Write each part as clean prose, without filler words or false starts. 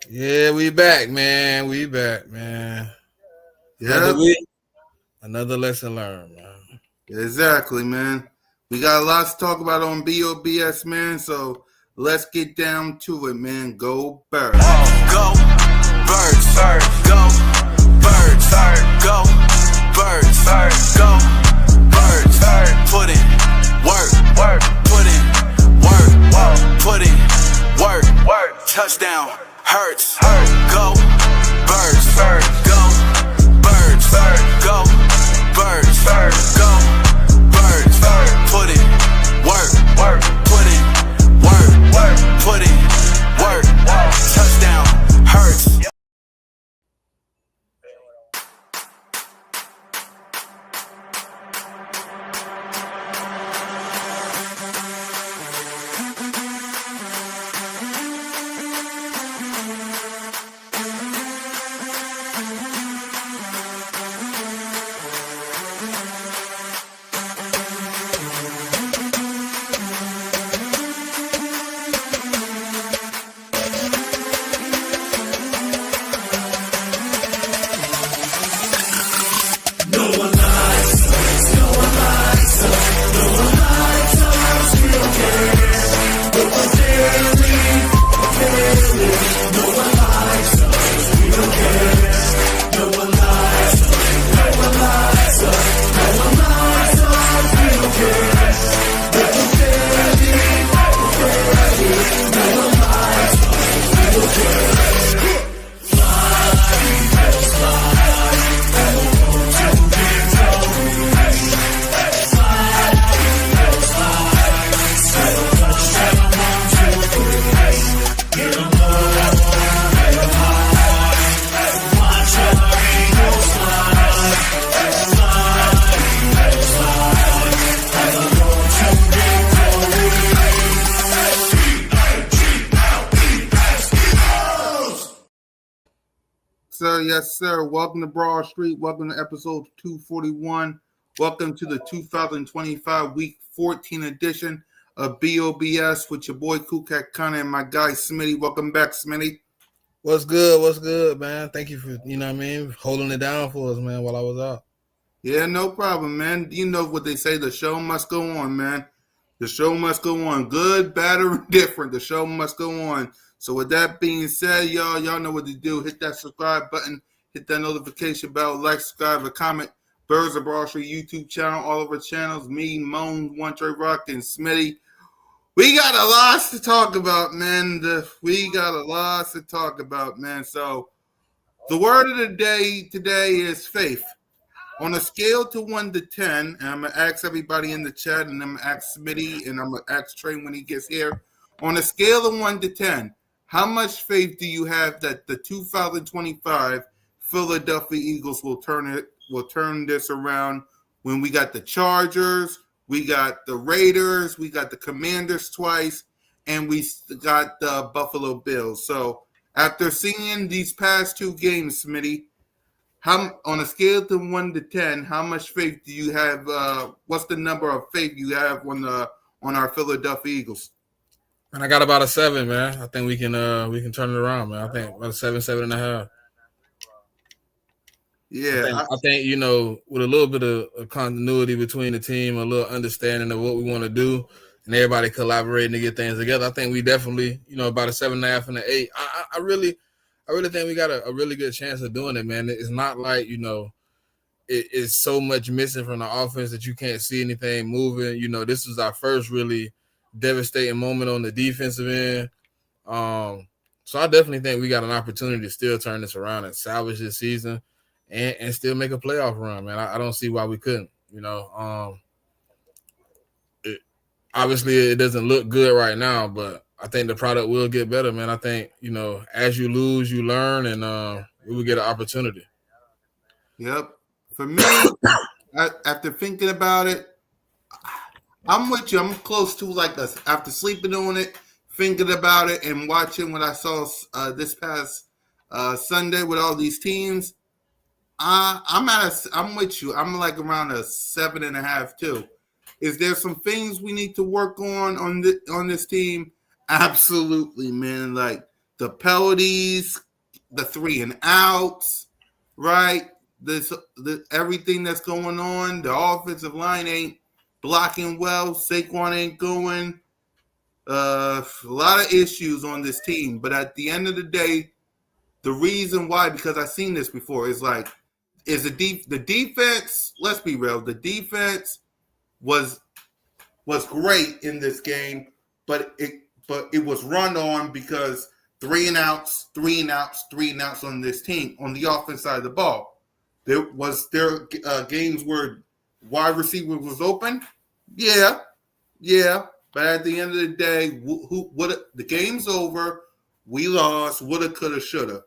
Yeah, we back, man. We back, man. Another Yep, week, another lesson learned, man. exactly, man. We got a lot to talk about on B.O.B.S, man. So let's get down to it, man. Go birds. Go birds, go birds, go birds, go birds. Put in work, put in put in work. Touchdown hurts. Go birds, go birds, go birds, go birds. Put in work, put in put in work. Touchdown hurts. Sir, yes, sir. Welcome to Broad Street. Welcome to episode 241. Welcome to the 2025 Week 14 edition of B.O.B.S with your boy Kukak Khan and my guy Smitty. Welcome back, Smitty. What's good? What's good, man? Thank you for holding it down for us, man, while I was out. Yeah, no problem, man. You know what they say, the show must go on, man. The show must go on. Good, bad, or different. The show must go on. So with that being said, y'all know what to do. Hit that subscribe button. Hit that notification bell. Like, subscribe, a comment. Birds of Broad Street YouTube channel. All of our channels. Me, Moan, One Trey Rock, and Smitty. We got a lot to talk about, man. We got a lot to talk about, man. So the word of the day today is faith. On a scale to 1 to 10, and I'm going to ask everybody in the chat, and I'm going to ask Smitty, and I'm going to ask Trey when he gets here. On a scale of 1 to 10, how much faith do you have that the 2025 Philadelphia Eagles will turn this around when we got the Chargers, we got the Raiders, we got the Commanders twice, and we got the Buffalo Bills? So after seeing these past two games, Smitty, how, on a scale to 1 to 10, how much faith do you have? What's the number of faith you have on our Philadelphia Eagles? And I got about a 7, man. I think we can turn it around, man. I think about a 7, 7.5. Yeah, I think with a little bit of continuity between the team, a little understanding of what we want to do, and everybody collaborating to get things together, I think we definitely, about a 7.5 and an 8. I really think we got a really good chance of doing it, man. It's not like it's so much missing from the offense that you can't see anything moving. This is our first really devastating moment on the defensive end. So I definitely think we got an opportunity to still turn this around and salvage this season. And still make a playoff run, man. I don't see why we couldn't. Obviously it doesn't look good right now, but I think the product will get better, man. I think as you lose, you learn, and we will get an opportunity. Yep. For me, after thinking about it, I'm with you. I'm close to after sleeping on it, thinking about it, and watching what I saw this past Sunday with all these teams. I'm with you. I'm like around a 7.5 too. Is there some things we need to work on this team? Absolutely, man. Like the penalties, the 3 and outs, right? Everything that's going on. The offensive line ain't blocking well. Saquon ain't going. A lot of issues on this team. But at the end of the day, the reason why, because I've seen this before, is like, is the defense, let's be real, the defense was great in this game, but it was run on because 3 and outs, 3 and outs, 3 and outs on this team on the offense side of the ball. There games where wide receiver was open, yeah, but at the end of the day, the game's over. We lost. Woulda, coulda, shoulda.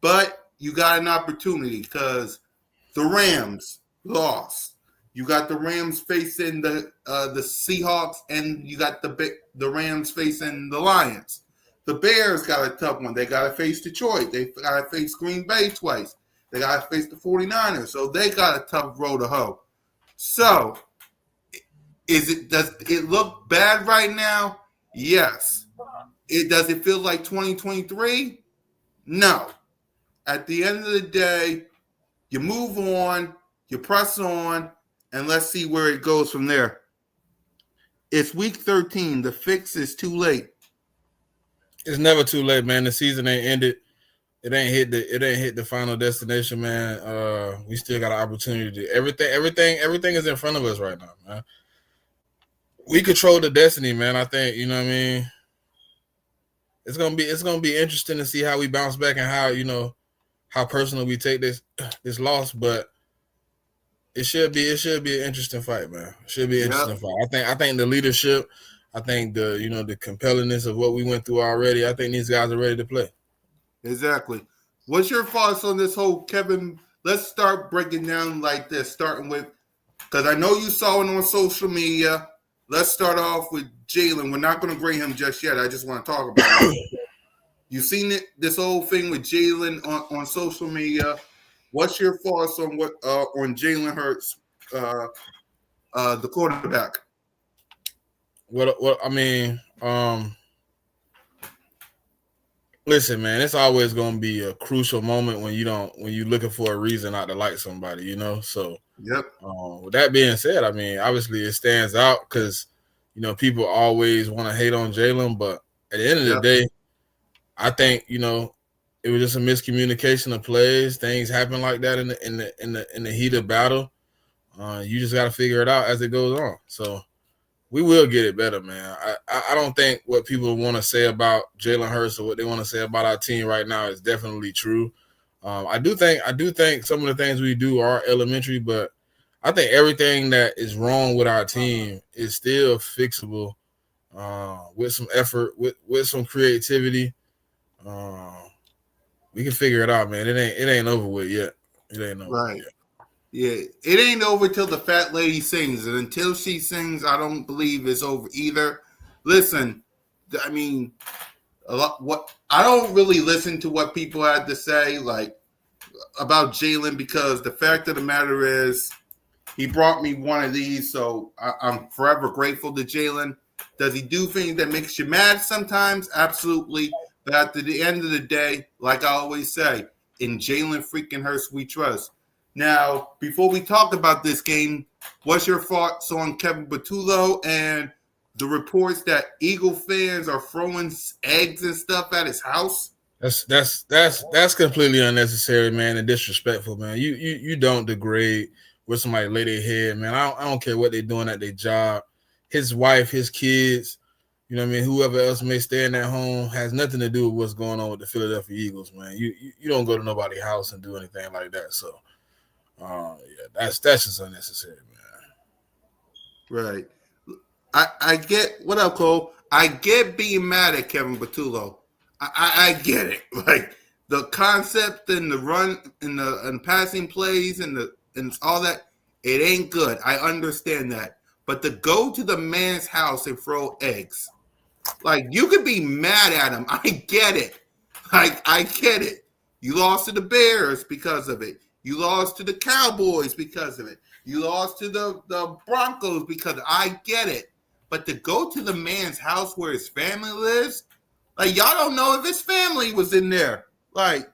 But you got an opportunity because the Rams lost. You got the Rams facing the Seahawks, and you got the Rams facing the Lions. The Bears got a tough one. They got to face Detroit. They got to face Green Bay twice. They got to face the 49ers. So they got a tough road to hoe. So does it look bad right now? Yes. Does it feel like 2023? No. At the end of the day, you move on, you press on, and let's see where it goes from there. It's week 13. The fix is too late. It's never too late, man. The season ain't ended. It ain't hit the final destination, man. We still got an opportunity to everything is in front of us right now, man. We control the destiny, man. I think, you know what I mean? It's gonna be interesting to see how we bounce back and how personal we take this loss, but it should be an interesting fight, man. It should be an interesting fight. I think the leadership, I think the compellingness of what we went through already, I think these guys are ready to play. Exactly. What's your thoughts on this whole Kevin? Let's start breaking down like this, starting with, because I know you saw it on social media. Let's start off with Jalen. We're not going to grade him just yet. I just want to talk about it. You've seen this whole thing with Jalen on social media. What's your thoughts on on Jalen Hurts, the quarterback? What I mean, listen, man, it's always going to be a crucial moment when you're looking for a reason not to like somebody, So, yep. With that being said, I mean, obviously it stands out because people always want to hate on Jalen, but at the end of the day, I think it was just a miscommunication of plays. Things happen like that in the heat of battle. You just got to figure it out as it goes on. So we will get it better, man. I don't think what people want to say about Jalen Hurts or what they want to say about our team right now is definitely true. I do think some of the things we do are elementary, but I think everything that is wrong with our team is still fixable with some effort, with some creativity. We can figure it out, man. It ain't over with yet. It ain't over right. yet. Yeah, it ain't over till the fat lady sings, and until she sings, I don't believe it's over either. Listen, I mean, I don't really listen to what people had to say like about Jalen, because the fact of the matter is he brought me one of these, so I'm forever grateful to Jalen. Does he do things that makes you mad sometimes? Absolutely. But at the end of the day, like I always say, in Jalen freaking Hurts we trust. Now, before we talk about this game, what's your thoughts on Kevin Patullo and the reports that Eagle fans are throwing eggs and stuff at his house? That's completely unnecessary, man, and disrespectful, man. You don't degrade where somebody lay their head, man. I don't care what they're doing at their job. His wife, his kids, you know what I mean, whoever else may stay in that home has nothing to do with what's going on with the Philadelphia Eagles, man. You don't go to nobody's house and do anything like that. So, that's just unnecessary, man. Right. I get what up, Cole. I get being mad at Kevin Patullo. I get it. Like the concept and the run and passing plays and all that, it ain't good. I understand that. But to go to the man's house and throw eggs, like you could be mad at him. I get it. Like I get it. You lost to the Bears because of it. You lost to the Cowboys because of it. You lost to the Broncos because I get it. But to go to the man's house where his family lives, Like y'all don't know if his family was in there. Like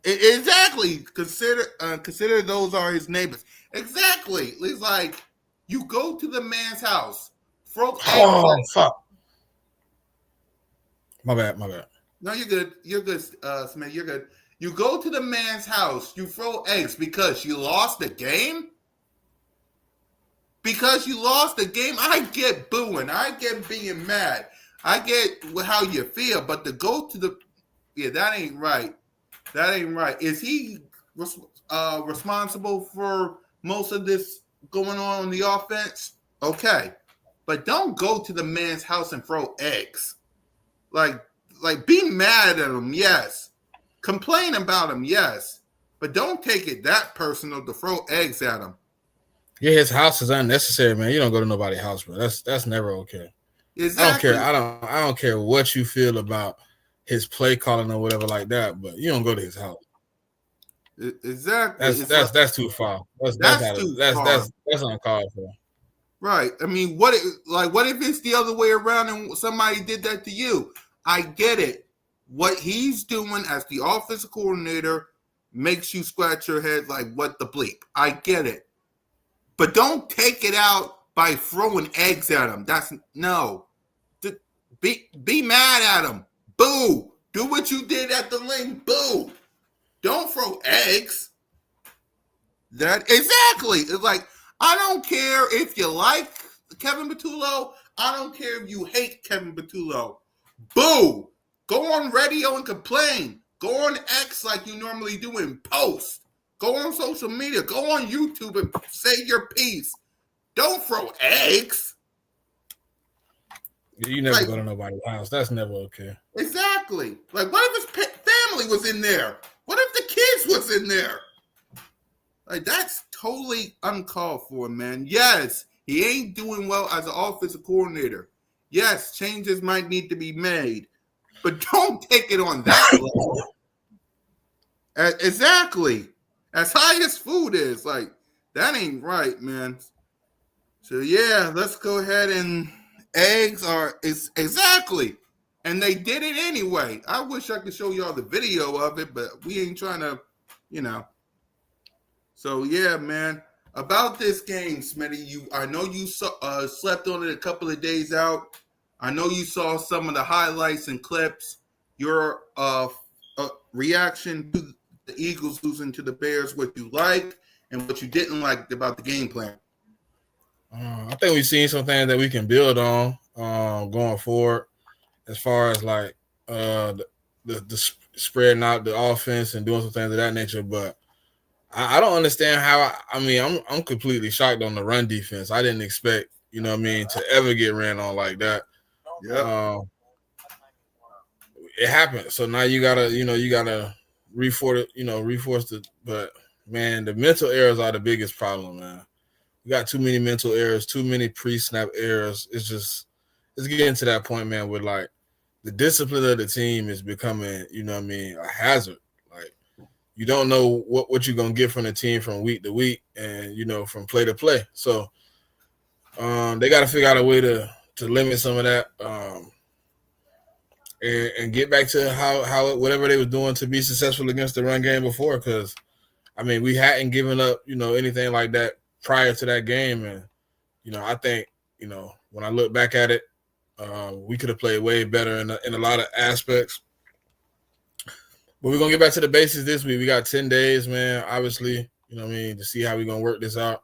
exactly. Consider those are his neighbors. Exactly. It's like you go to the man's house, throw eggs. Oh fuck! My bad. No, you're good. You're good, Smith. You're good. You go to the man's house, you throw eggs because you lost the game? Because you lost the game? I get booing. I get being mad. I get how you feel, but to go to the... Yeah, that ain't right. That ain't right. Is he responsible for most of this going on the offense? Okay. But don't go to the man's house and throw eggs. Like be mad at him, yes. Complain about him, yes. But don't take it that personal to throw eggs at him. Yeah, his house is unnecessary, man. You don't go to nobody's house, bro. That's never okay. Exactly. I don't care what you feel about his play calling or whatever like that, but you don't go to his house. Exactly. That's too far. That's uncalled for. Right. I mean, what if it's the other way around and somebody did that to you? I get it. What he's doing as the offensive coordinator makes you scratch your head like, what the bleep? I get it. But don't take it out by throwing eggs at him. No. Be mad at him. Boo. Do what you did at the link. Boo. Don't throw eggs. Exactly. It's like, I don't care if you like Kevin Patullo. I don't care if you hate Kevin Patullo. Boo. Go on radio and complain. Go on X like you normally do and post. Go on social media. Go on YouTube and say your piece. Don't throw eggs. You never go to nobody's house. That's never okay. Exactly. Like, what if his family was in there? What if the kids was in there? Like, that's totally uncalled for, man. Yes, he ain't doing well as an offensive coordinator. Yes, changes might need to be made. But don't take it on that level. Exactly. As high as food is, like, that ain't right, man. So, yeah, let's go ahead and eggs are exactly. And they did it anyway. I wish I could show y'all the video of it, but we ain't trying to, So, yeah, man. About this game, Smitty, I know you slept on it a couple of days out. I know you saw some of the highlights and clips. Your reaction to the Eagles losing to the Bears, what you liked and what you didn't like about the game plan. I think we've seen some things that we can build on going forward, as far as like the spreading out the offense and doing some things of that nature. But I don't understand how. I'm completely shocked on the run defense. I didn't expect, to ever get ran on like that. Yeah. It happened. So now you gotta reinforce it. But man, the mental errors are the biggest problem, man. We got too many mental errors, too many pre-snap errors. It's getting to that point, man, where like the discipline of the team is becoming, a hazard. Like you don't know what you're gonna get from the team from week to week and from play to play. So they gotta figure out a way to limit some of that. And get back to how whatever they were doing to be successful against the run game before, because we hadn't given up anything like that prior to that game, and I think when I look back at it, we could have played way better in a lot of aspects. But we're gonna get back to the basics this week. We got 10 days, man. Obviously, to see how we're gonna work this out.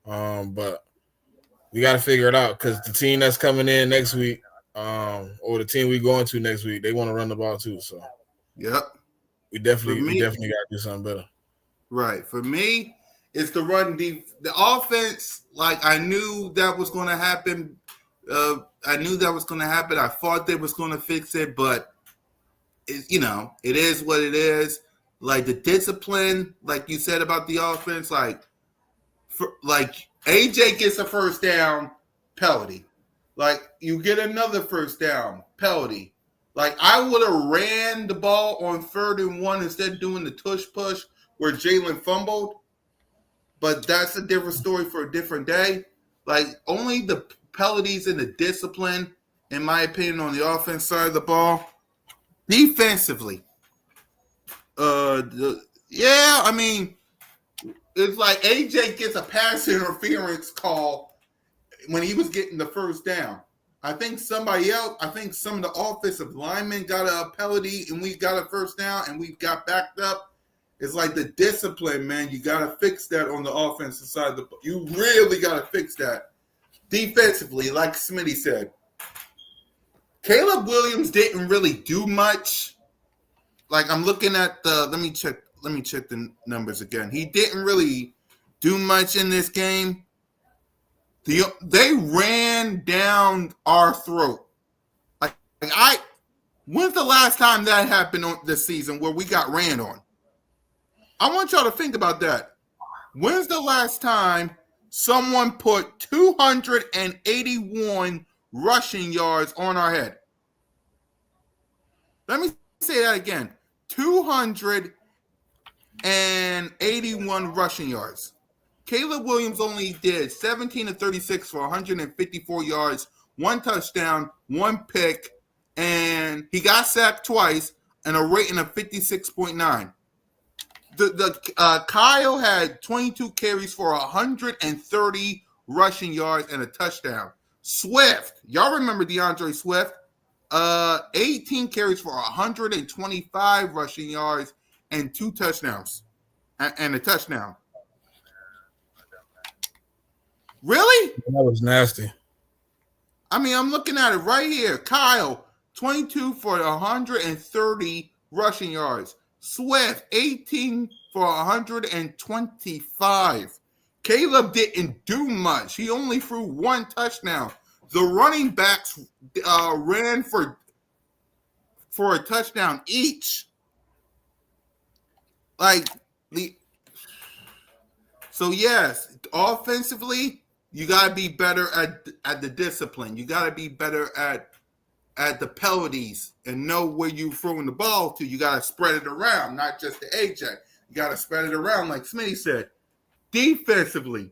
But we got to figure it out because the team that's coming in next week. Or the team we going to next week, they want to run the ball too. So, yep, we definitely got to do something better. Right. For me, it's the run deep. The offense, like I knew that was going to happen. I thought they was going to fix it, but it is what it is. Like the discipline, like you said about the offense, like AJ gets a first down penalty. Like, you get another first down, penalty. Like, I would have ran the ball on 3rd and 1 instead of doing the tush push where Jalen fumbled. But that's a different story for a different day. Like, only the penalties and the discipline in my opinion, on the offense side of the ball. Defensively, yeah, I mean, it's like AJ gets a pass interference call when he was getting the first down. I think some of the offensive linemen got a penalty and we got a first down and we got backed up. It's like the discipline, man. You got to fix that on the offensive side. You really got to fix that. Defensively, like Smitty said, Caleb Williams didn't really do much. Like I'm looking at let me check the numbers again. He didn't really do much in this game. They ran down our throat. When's the last time that happened on this season where we got ran on? I want y'all to think about that. When's the last time someone put 281 rushing yards on our head? Let me say that again. 281 rushing yards. Caleb Williams only did 17 of 36 for 154 yards, 1 touchdown, 1 pick, and he got sacked twice and a rating of 56.9. Kyle had 22 carries for 130 rushing yards and a touchdown. Swift, y'all remember DeAndre Swift? 18 carries for 125 rushing yards and 2 touchdowns and a touchdown. Really? That was nasty. I mean, I'm looking at it right here. Kyle, 22 for 130 rushing yards. Swift, 18 for 125. Caleb didn't do much. He only threw 1 touchdown. The running backs ran for a touchdown each. So yes, offensively, you got to be better at the discipline. You got to be better at the penalties and know where you throwing the ball to. You got to spread it around, not just the AJ. You got to spread it around, like Smitty said. Defensively,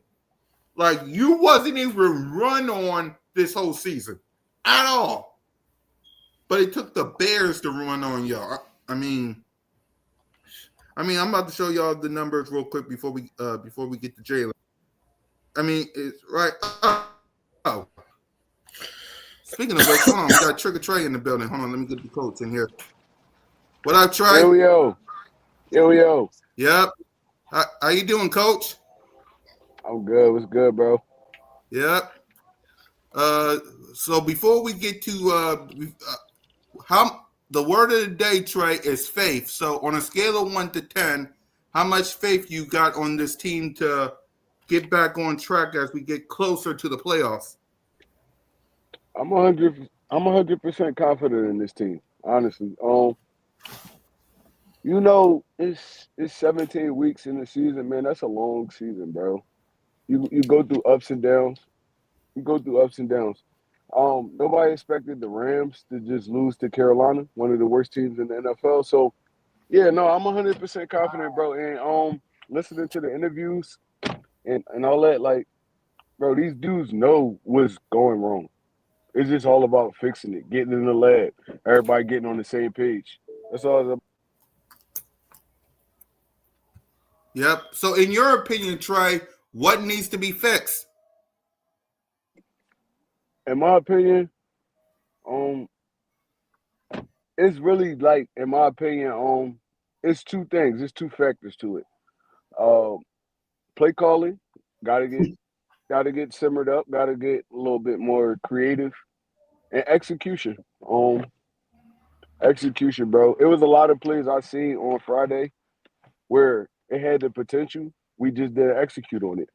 like you wasn't even run on this whole season at all. But it took the Bears to run on y'all. I mean, I'm about to show y'all the numbers real quick before we get to Jalen. I mean, it's right. Oh. Speaking of which, hold on, we got Trigger Trey in the building. Hold on, let me get the coach in here. What up, Trey? Yo. Yep. How you doing, Coach? I'm good. What's good, bro? Yep. So before we get to how the word of the day, Trey, is faith. So on a scale of 1 to 10, how much faith you got on this team to get back on track as we get closer to the playoffs? I'm 100% confident in this team, honestly. It's 17 weeks in the season, man. That's a long season, bro. You go through ups and downs. Nobody expected the Rams to just lose to Carolina, one of the worst teams in the NFL. So, yeah, no, I'm 100% confident, bro. And listening to the interviews and all that, like, bro, these dudes know what's going wrong. It's just all about fixing it, getting in the lab, everybody getting on the same page. That's all it's about. Yep. So in your opinion, Trey, what needs to be fixed? In my opinion, it's really like, it's 2 things. It's 2 factors to it. Play calling, gotta get simmered up, gotta get a little bit more creative, and execution. Execution, bro. It was a lot of plays I seen on Friday where it had the potential. We just didn't execute on it.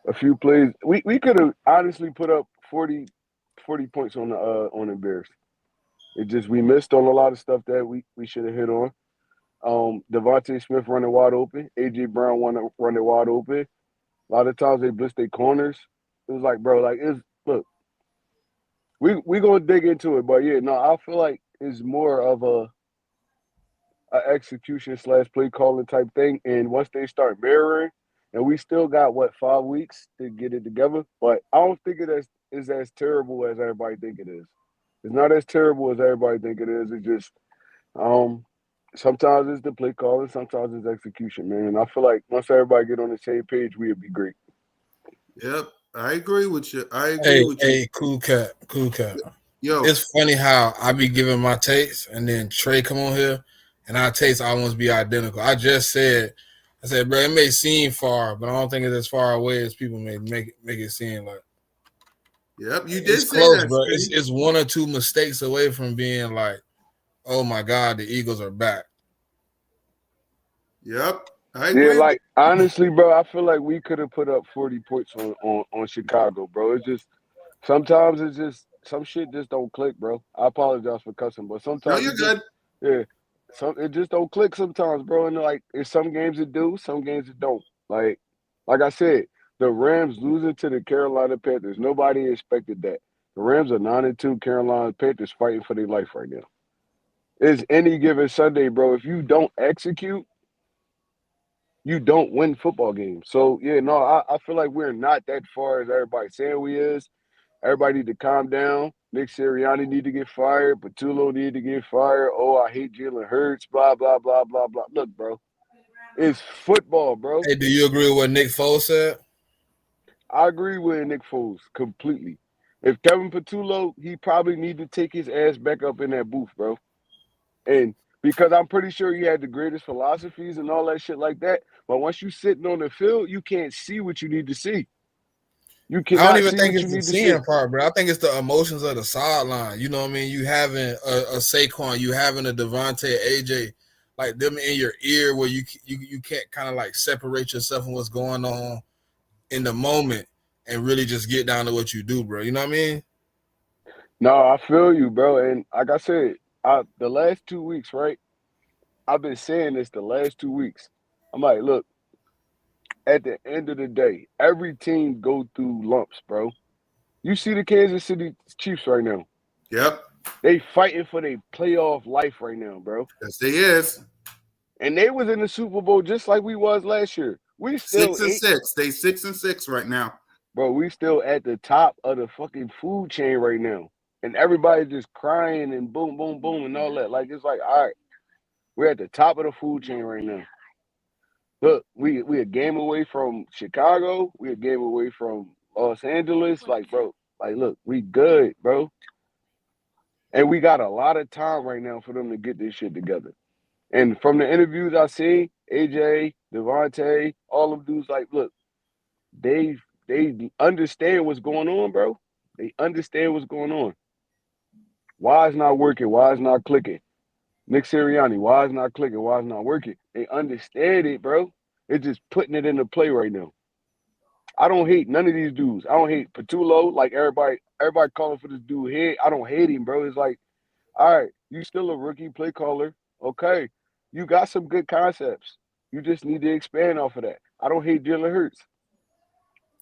A few plays, we could have honestly put up 40 points on the Bears. It just we missed on a lot of stuff that we should have hit on. Devontae Smith running wide open, AJ Brown running wide open. A lot of times they blitz their corners. It was like, bro, like look. We gonna dig into it, but yeah, no, I feel like it's more of a execution / play calling type thing. And once they start mirroring, and we still got 5 weeks to get it together, but I don't think is as terrible as everybody think it is. It's not as terrible as everybody think it is. It's just um sometimes it's the play call and sometimes it's execution, man. And I feel like once everybody get on the same page, we'll be great. Yep, I agree with you. I agree Hey, with you. hey, cool cat, cool cat. Yo, It's funny how I be giving my takes, and then Trey come on here, and our takes almost be identical. I said, bro, it may seem far, but I don't think it's as far away as people may make it seem. Like yep, you did it's say close, that, bro. Steve. It's one or two mistakes away from being like, oh my God, the Eagles are back. Yep, I Yeah, agree with like honestly, bro, I feel like we could have put up 40 points on Chicago, bro. It's just sometimes it's just some shit just don't click, bro. I apologize for cussing, but No, sometimes you're it just good. yeah, it just don't click sometimes, bro. And like it's some games that do, some games that don't. Like I said, the Rams losing to the Carolina Panthers, nobody expected that. The Rams are 9-2, Carolina Panthers fighting for their life right now. It's any given Sunday, bro. If you don't execute, you don't win football games. So yeah, no, I feel like we're not that far as everybody's saying we is. Everybody need to calm down. Nick Sirianni need to get fired. Patullo need to get fired. Oh, I hate Jalen Hurts. Blah blah blah blah blah. Look, bro, it's football, bro. Hey, do you agree with what Nick Foles said? I agree with Nick Foles completely. If Kevin Patullo, he probably need to take his ass back up in that booth, bro. And because I'm pretty sure he had the greatest philosophies and all that shit like that. But once you sitting on the field, you can't see what you need to see. You I don't cannot even see think what you it's the need to see. seeing part, bro. I think it's the emotions of the sideline. You know what I mean? You having a Saquon, you having a Devontae, AJ, like them in your ear, where you can't kind of like separate yourself from what's going on in the moment and really just get down to what you do, bro. You know what I mean? No, I feel you, bro. And like I said, the last 2 weeks, right? I've been saying this the last 2 weeks. I'm like, look, at the end of the day, every team go through lumps, bro. You see the Kansas City Chiefs right now. Yep, They fighting for their playoff life right now, bro. yes, they is And they was in the Super Bowl just like we was last year. We still 8, 6-6. They 6-6 right now. bro. We still at the top of the fucking food chain right now. And everybody just crying and boom, boom, boom and all that. Like it's like, all right, we're at the top of the food chain right now. Look, we a game away from Chicago. We a game away from Los Angeles. Like, bro, like look, we good, bro. And we got a lot of time right now for them to get this shit together. And from the interviews I see, AJ, Devontae, all of dudes, like, look, they they understand what's going on, bro. They understand what's going on. Why it's not working? Why it's not clicking? Nick Sirianni, why it's not clicking? Why it's not working? They understand it, bro. They're just putting it into play right now. I don't hate none of these dudes. I don't hate Patullo, like everybody calling for this dude here. I don't hate him, bro. It's like, all right, you still a rookie play caller. Okay. You got some good concepts. You just need to expand off of that. I don't hate Jalen Hurts.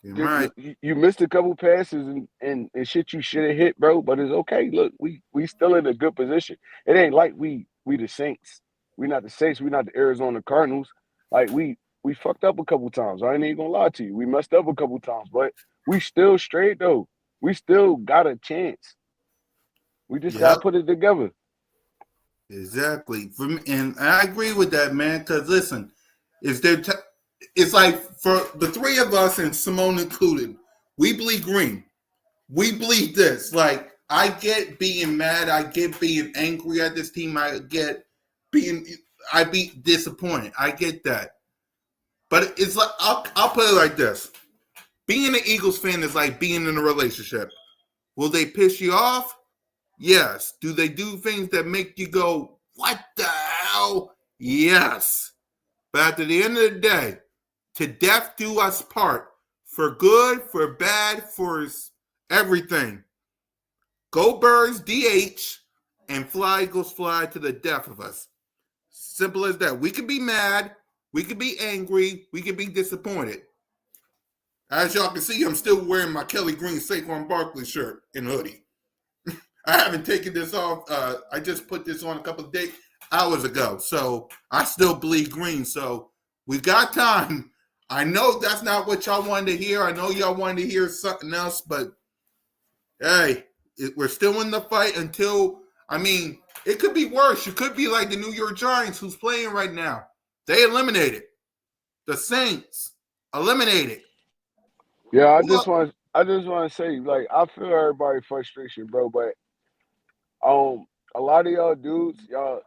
You're right. You missed a couple passes and shit you should have hit, bro. But it's okay. Look, we still in a good position. It ain't like we the Saints. We not the Saints. We not the Arizona Cardinals. Like we fucked up a couple times. I ain't even gonna lie to you. We messed up a couple times, but we still straight though. We still got a chance. We just gotta Yep, put it together. exactly. And I agree with that, man. Because listen, is there? It's like for the three of us and Simone included, we bleed green. We bleed this. Like I get being mad. I get being angry at this team. I be disappointed. I get that. But it's like I'll put it like this: being an Eagles fan is like being in a relationship. Will they piss you off? Yes. Do they do things that make you go, "What the hell?" Yes. But at the end of the day, to death do us part, for good, for bad, for everything. Go Birds, DH, and fly Eagles fly to the death of us. Simple as that. We can be mad, we can be angry, we can be disappointed. As y'all can see, I'm still wearing my Kelly Green Saquon Barkley shirt and hoodie. I haven't taken this off. I just put this on a couple of hours ago. So I still bleed green. So we got time. I know that's not what y'all wanted to hear. I know y'all wanted to hear something else, but hey, we're still in the fight until, I mean, it could be worse. You could be like the New York Giants who's playing right now. They eliminated. The Saints eliminated. Yeah, Well, I just want to say, like, I feel everybody's frustration, bro. But a lot of y'all dudes, y'all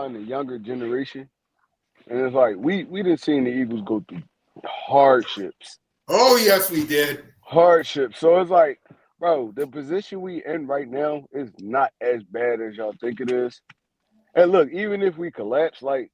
in the younger generation, and it's like we didn't see the Eagles go through hardships, oh, yes, we did. hardships. So it's like, bro, the position we in right now is not as bad as y'all think it is. And look, even if we collapse, like,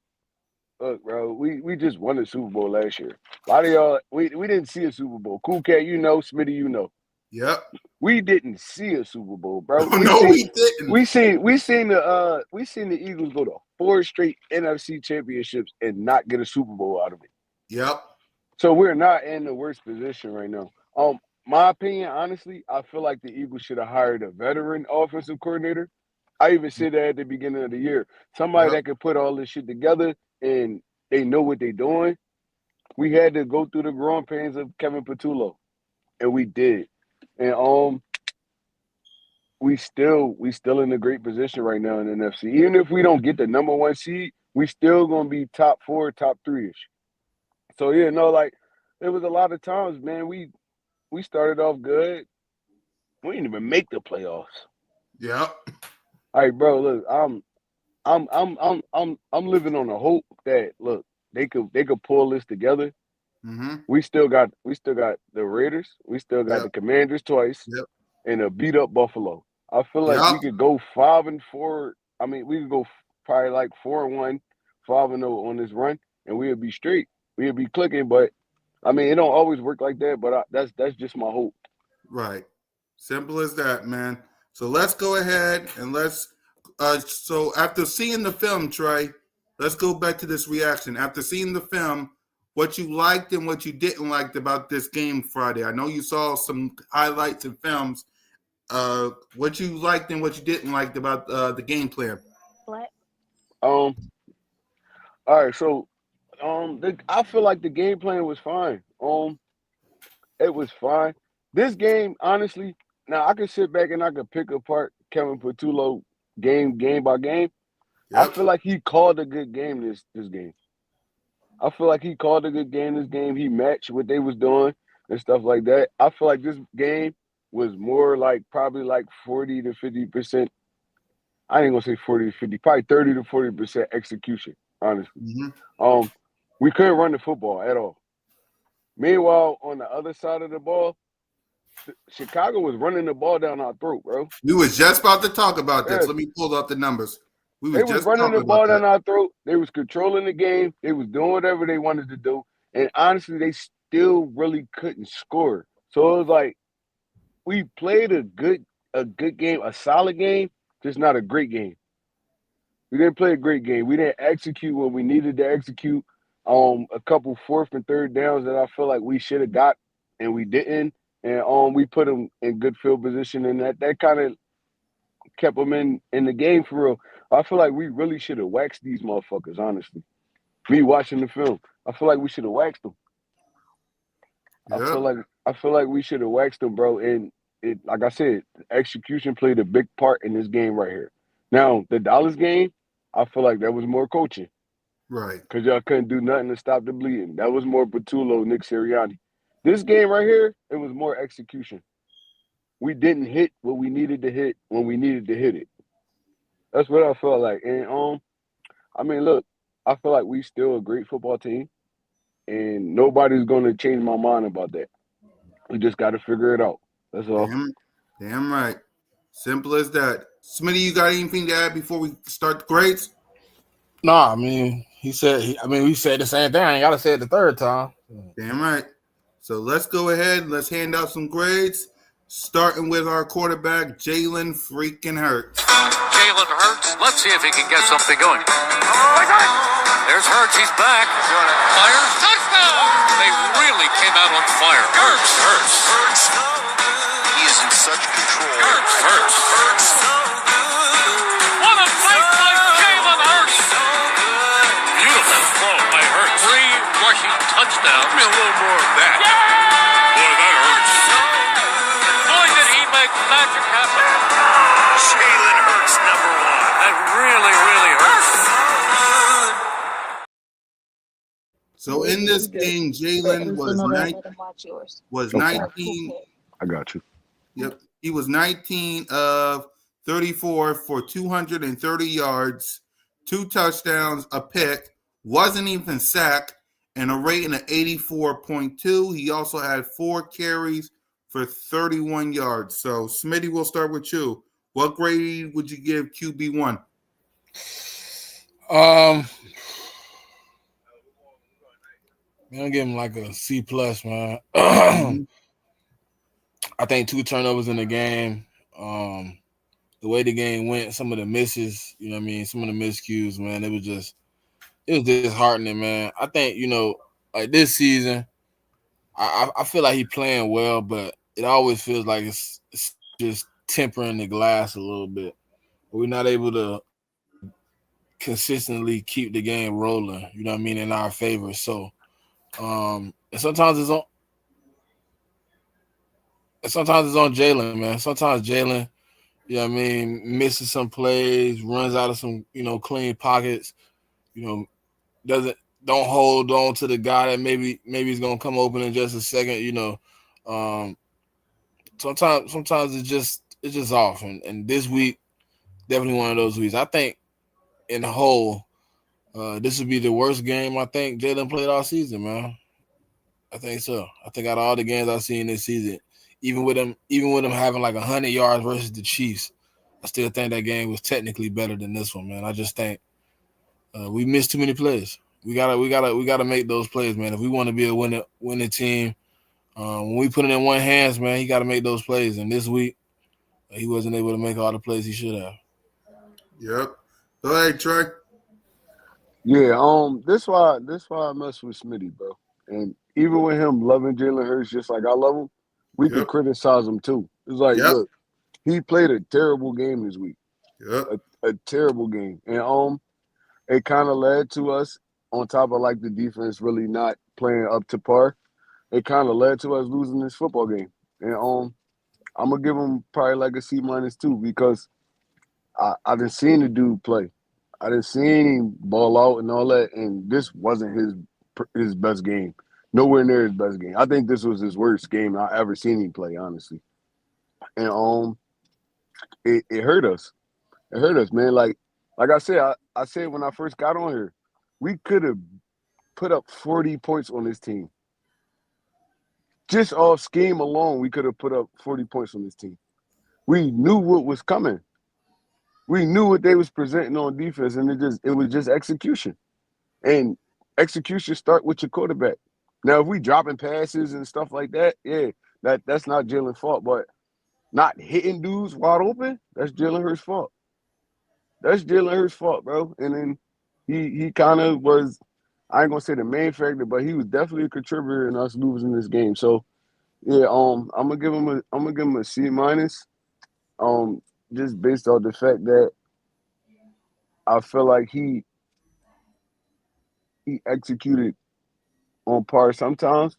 look, bro, we just won the Super Bowl last year. A lot of y'all, we didn't see a Super Bowl. Cool Cat, you know, Smitty, you know. Yep. We didn't see a Super Bowl, bro. No, we didn't. We seen the Eagles go to 4 straight NFC championships and not get a Super Bowl out of it. Yep. So we're not in the worst position right now. My opinion, honestly, I feel like the Eagles should have hired a veteran offensive coordinator. I even said that at the beginning of the year. Somebody Yep. that could put all this shit together and they know what they're doing. We had to go through the growing pains of Kevin Patullo, and we did. And we still in a great position right now in the NFC. Even if we don't get the number 1 seed, we still gonna be top 4, top 3-ish. So yeah, no, like there was a lot of times, man. We started off good. We didn't even make the playoffs. Yep. All right, bro. Look, I'm living on the hope that look they could pull this together. Mm-hmm. We still got the Raiders. We still got the Commanders twice, Yep. and a beat up Buffalo. I feel like Yep. we could go 5-4. I mean, we could go probably like 4-1, 5-0 on this run, and we'll be straight. We'll be clicking. But I mean, it don't always work like that. But that's just my hope. Right. Simple as that, man. So let's go ahead and let's. So after seeing the film, Trey, let's go back to this reaction. After seeing the film, what you liked and what you didn't like about this game Friday. I know you saw some highlights and films. What you liked and what you didn't like about the game plan. All right. So I feel like the game plan was fine. It was fine. This game, honestly, now I could sit back and I could pick apart Kevin Patullo game by game. Yep. I feel like he called a good game this game. I feel like he called a good game this game. He matched what they was doing and stuff like that. I feel like this game was more like probably like 40 to 50%. I ain't gonna say 40 to 50, probably 30 to 40% execution, honestly. Mm-hmm. We couldn't run the football at all. Meanwhile, on the other side of the ball, Chicago was running the ball down our throat, bro. We was just about to talk about this. Yeah. Let me pull up the numbers. They was running the ball down our throat. They was controlling the game. They was doing whatever they wanted to do. And honestly, they still really couldn't score. So it was like we played a good game, a solid game, just not a great game. We didn't play a great game. We didn't execute when we needed to execute. A couple 4th and 3rd downs that I feel like we should have got and we didn't. And we put them in good field position, and that kind of kept them in the game for real. I feel like we really should have waxed these motherfuckers, honestly. Me watching the film, I feel like we should have waxed them. Yep. I feel like we should have waxed them, bro. And it, like I said, execution played a big part in this game right here. Now, the Dallas game, I feel like that was more coaching. Right. Because y'all couldn't do nothing to stop the bleeding. That was more Patullo, Nick Sirianni. This game right here, it was more execution. We didn't hit what we needed to hit when we needed to hit it. That's what I felt like. And I mean, look, I feel like we still a great football team, and nobody's gonna change my mind about that. We just got to figure it out. That's all. Damn right. Simple as that. Smitty, you got anything to add before we start the grades? No, I mean, we said the same thing. I ain't got to say it the third time. Damn right. So let's go ahead and let's hand out some grades, starting with our quarterback, Jalen freaking Hurts. Jalen Hurts. Let's see if he can get something going. There's Hurts. He's back. Fire. Touchdown. They really came out on fire. Hurts. He is in such control. Hurts. What a play by Jalen Hurts. Beautiful throw by Hurts. 3 rushing touchdowns. Give me a little more of that. Boy, that hurts. Boy, did he make magic So in this game, Jalen was 19. I got you. Yep, he was 19 of 34 for 230 yards, 2 touchdowns, a pick, wasn't even sacked, and a rating of 84.2. He also had 4 carries for 31 yards. So, Smitty, we'll start with you. What grade would you give QB1? Man, I'll give him like a C plus, man. Mhm. I think 2 turnovers in the game. The way the game went, some of the misses, you know what I mean, some of the miscues, man, it was disheartening, man. I think, like this season, I feel like he's playing well, but it always feels like it's just tempering the glass a little bit. We're not able to consistently keep the game rolling, you know what I mean, in our favor. So, and sometimes it's on Jalen, man. Sometimes Jalen, you know what I mean, misses some plays, runs out of some, clean pockets, don't hold on to the guy that maybe he's gonna come open in just a second, Um, sometimes it's just off. And this week, definitely one of those weeks. I think in the whole, this would be the worst game I think Jalen played all season, man. I think so. I think out of all the games I've seen this season, even with him having like 100 yards versus the Chiefs, I still think that game was technically better than this one, man. I just think we missed too many plays. We gotta make those plays, man. If we want to be a winning team, when we put it in one hands, man, he got to make those plays. And this week, he wasn't able to make all the plays he should have. Yep. Go ahead, Trey. Yeah, this why I mess with Smitty, bro. And even with him loving Jalen Hurts just like I love him, we could criticize him too. It's like, look, he played a terrible game this week. Yep. A terrible game. And it kind of led to us, on top of like the defense really not playing up to par, it kind of led to us losing this football game. And I'm gonna give him probably like a C minus too, because I didn't see the dude play. I didn't see him ball out and all that, and this wasn't his best game. Nowhere near his best game. I think this was his worst game I ever seen him play, honestly. And it hurt us. It hurt us, man. Like I said, I said when I first got on here, we could have put up 40 points on this team. Just off scheme alone, we could have put up 40 points on this team. We knew what was coming. We knew what they was presenting on defense, and it was just execution. And execution start with your quarterback. Now, if we dropping passes and stuff like that, yeah, that's not Jalen's fault. But not hitting dudes wide open, that's Jalen Hurts' fault. That's Jalen Hurts' fault, bro. And then he kind of was, I ain't gonna say the main factor, but he was definitely a contributor in us losing this game. So yeah, I'm gonna give him a C minus. Just based on the fact that I feel like he executed on par sometimes,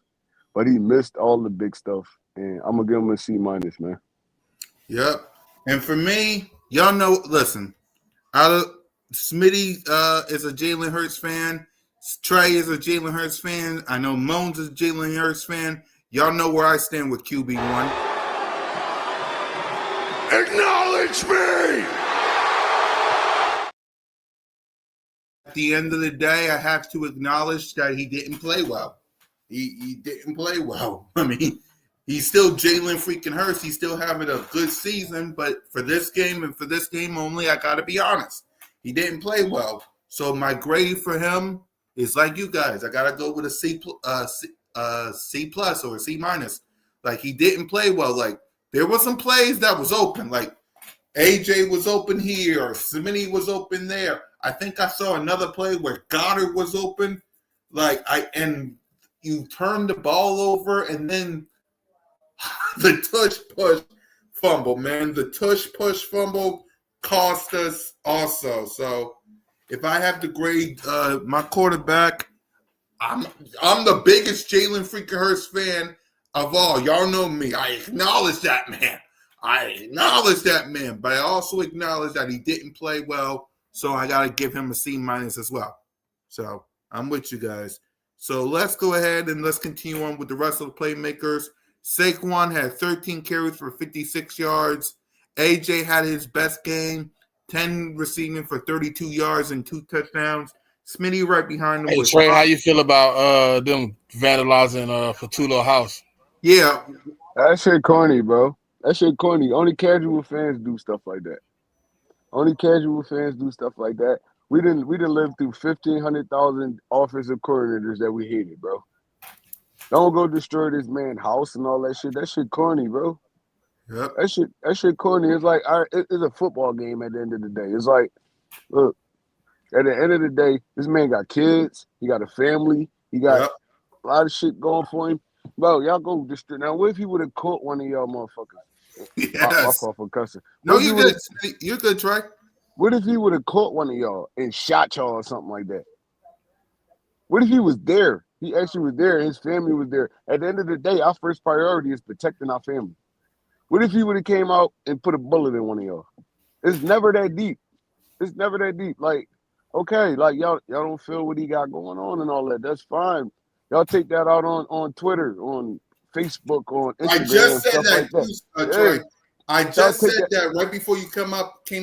but he missed all the big stuff. And I'm gonna give him a C minus, man. Yep. And for me, y'all know, listen, Smitty is a Jalen Hurts fan. Trey is a Jalen Hurts fan. I know Moans is a Jalen Hurts fan. Y'all know where I stand with QB1. Acknowledge me! At the end of the day, I have to acknowledge that he didn't play well. He didn't play well. I mean, he's still Jalen freaking Hurts. He's still having a good season, but for this game and for this game only, I got to be honest. He didn't play well. So my grade for him is like you guys. I got to go with a C plus or a C minus. Like, he didn't play well. Like, there were some plays that was open. Like, AJ was open here, or Smitty was open there. I think I saw another play where Goddard was open. And you turned the ball over, and then the tush push fumble, man. The tush push fumble cost us also. So if I have to grade my quarterback, I'm the biggest Jalen freaking Hurts fan of all. Y'all know me. I acknowledge that man. But I also acknowledge that he didn't play well, so I got to give him a C minus as well. So I'm with you guys. So let's go ahead and let's continue on with the rest of the playmakers. Saquon had 13 carries for 56 yards. AJ had his best game, 10 receiving for 32 yards and 2 touchdowns. Smitty right behind him Hey was Trey, how you feel about them vandalizing Fatulo house? yeah, That shit corny, bro. That shit corny. Only casual fans do stuff like that. Only casual fans do stuff like that. We didn't live through 1,500,000 offensive coordinators that we hated, bro. Don't go destroy this man's house and all that shit. That shit corny, bro. yep, That shit corny. It's like it's a football game at the end of the day. It's like, look, at the end of the day, this man got kids, he got a family, he got yep. a lot of shit going for him. Bro, y'all go destroy. Now, what if he would have caught one of y'all motherfuckers? My Yes. fault for cussing. No, What if he you're would good. have? Smitty. You're good, Trey. What if he would have caught one of y'all and shot y'all or something like that? What if he was there? He actually was there. His family was there. At the end of the day, our first priority is protecting our family. What if he would have came out and put a bullet in one of y'all? It's never that deep. It's never that deep. Like, okay, like y'all don't feel what he got going on and all that. That's fine. Y'all take that out on Twitter, on Facebook, on I Instagram, just and said stuff that like that. too, Yeah, Trey. I y'all just take said that. that right before you came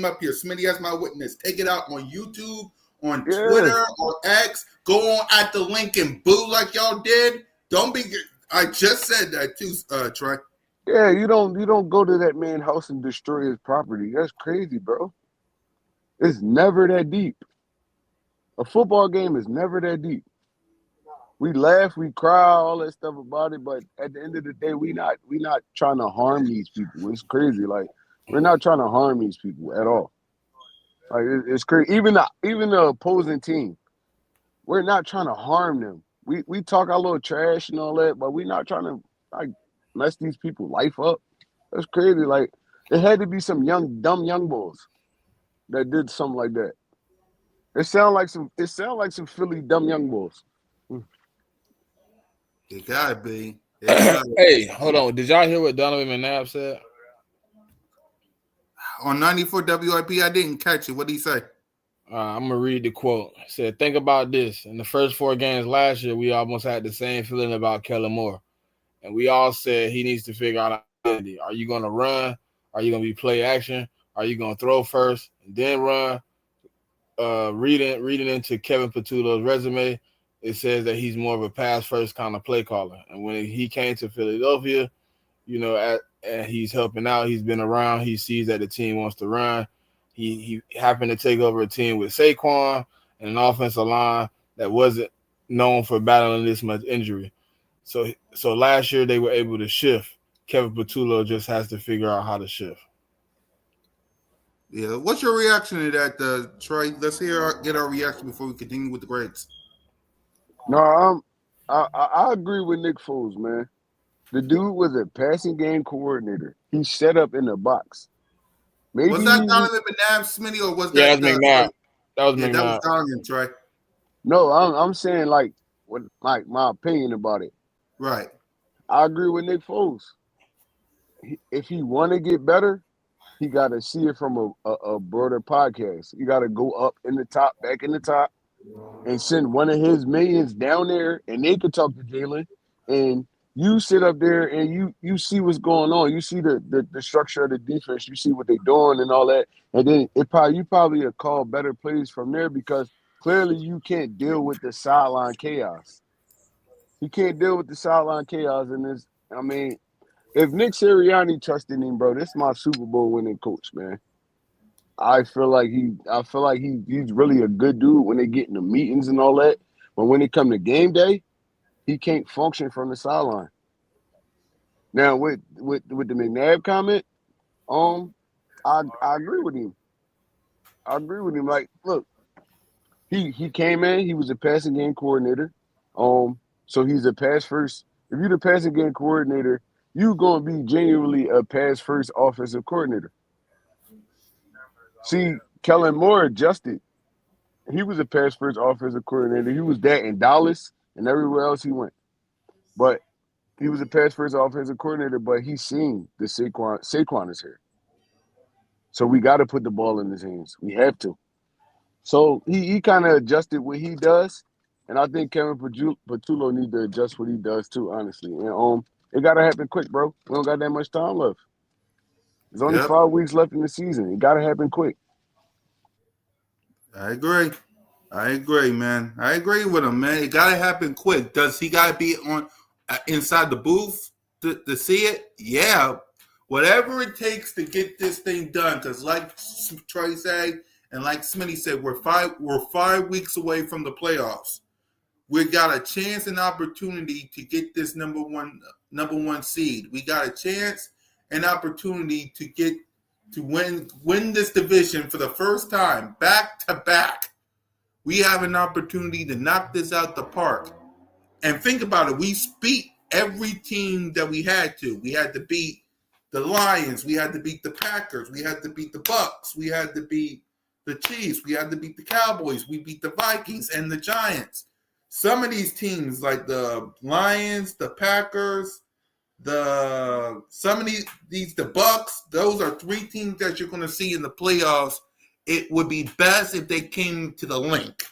up here. Smitty as my witness. Take it out on YouTube, on Yeah, Twitter, or X. Go on at the link and boo like y'all did. Don't be. I just said that too, Trey. yeah. You don't go to that man's house and destroy his property. That's crazy, bro. It's never that deep. A football game is never that deep. We laugh, we cry, all that stuff about it, but at the end of the day, we not trying to harm these people. It's crazy. Like we're not trying to harm these people at all. Like it's crazy. Even the opposing team, we're not trying to harm them. We talk our little trash and all that, but we're not trying to like mess these people life up. That's crazy. Like it had to be some dumb young boys that did something like that. It sound like some Philly dumb young boys. It gotta be. It gotta Hey, be. hold on. Did y'all hear what Donovan McNabb said? On 94 WIP, I didn't catch it. What did he say? I'm gonna read the quote. It said, "Think about this. In the first 4 games last year, we almost had the same feeling about Kellen Moore, and we all said he needs to figure out an identity. Are you gonna run? Are you gonna be play action? Are you gonna throw first and then run?" Reading into Kevin Patullo's resume, it says that he's more of a pass first kind of play caller. And when he came to Philadelphia, and he's helping out. He's been around. He sees that the team wants to run. He happened to take over a team with Saquon and an offensive line that wasn't known for battling this much injury. So last year they were able to shift. Kevin Patullo just has to figure out how to shift. Yeah. What's your reaction to that, Trey? Let's get our reaction before we continue with the grades. No, I agree with Nick Foles, man. The dude was a passing game coordinator. He set up in the box. Was Maybe that he Donovan McNabb, Smitty, or was Yeah, that that's McNabb. That was yeah, that was McNabb. Donovan, Trey. no. I'm saying like what my opinion about it. Right. I agree with Nick Foles. If he want to get better, he got to see it from a broader podcast. You got to go up in the top, back in the top, and send one of his millions down there, and they could talk to Jalen, and you sit up there and you see what's going on. You see the structure of the defense. You see what they're doing and all that, and then you probably will call better plays from there because clearly you can't deal with the sideline chaos. You can't deal with the sideline chaos in this. I mean, if Nick Sirianni trusted him, bro, this is my Super Bowl winning coach, man. I feel like he's really a good dude when they get in the meetings and all that. But when it come to game day, he can't function from the sideline. Now with the McNabb comment, um, I agree with him. I agree with him. Like, look, he came in, he was a passing game coordinator. So he's a pass first. If you're the passing game coordinator, you're gonna be genuinely a pass first offensive coordinator. See, Kellen Moore adjusted. He was a pass first offensive coordinator. He was that in Dallas and everywhere else he went. But he was a pass first offensive coordinator, but he's seen the Saquon is here. So we got to put the ball in his hands. We have to. So he kind of adjusted what he does, And I think Kevin Patullo need to adjust what he does too, honestly. And it gotta happen quick, bro. We don't got that much time left. There's only Yep, 5 weeks left in the season. It gotta happen quick. I agree. I agree, man. I agree with him, man. It gotta happen quick. Does he gotta be on inside the booth to see it? Yeah, whatever it takes to get this thing done. Because, like Trey said, and like Smitty said, we're 5 weeks away from the playoffs. We got a chance and opportunity to get this number one seed. We got a chance and opportunity to win this division for the first time back to back. We have an opportunity to knock this out the park. And think about it. We beat every team that we had to. We had to beat the Lions. We had to beat the Packers. We had to beat the Bucks. We had to beat the Chiefs. We had to beat the Cowboys. We beat the Vikings and the Giants. Some of these teams, like the Lions, the Packers, the Bucks, those are three teams that you're going to see in the playoffs. It would be best if they came to the link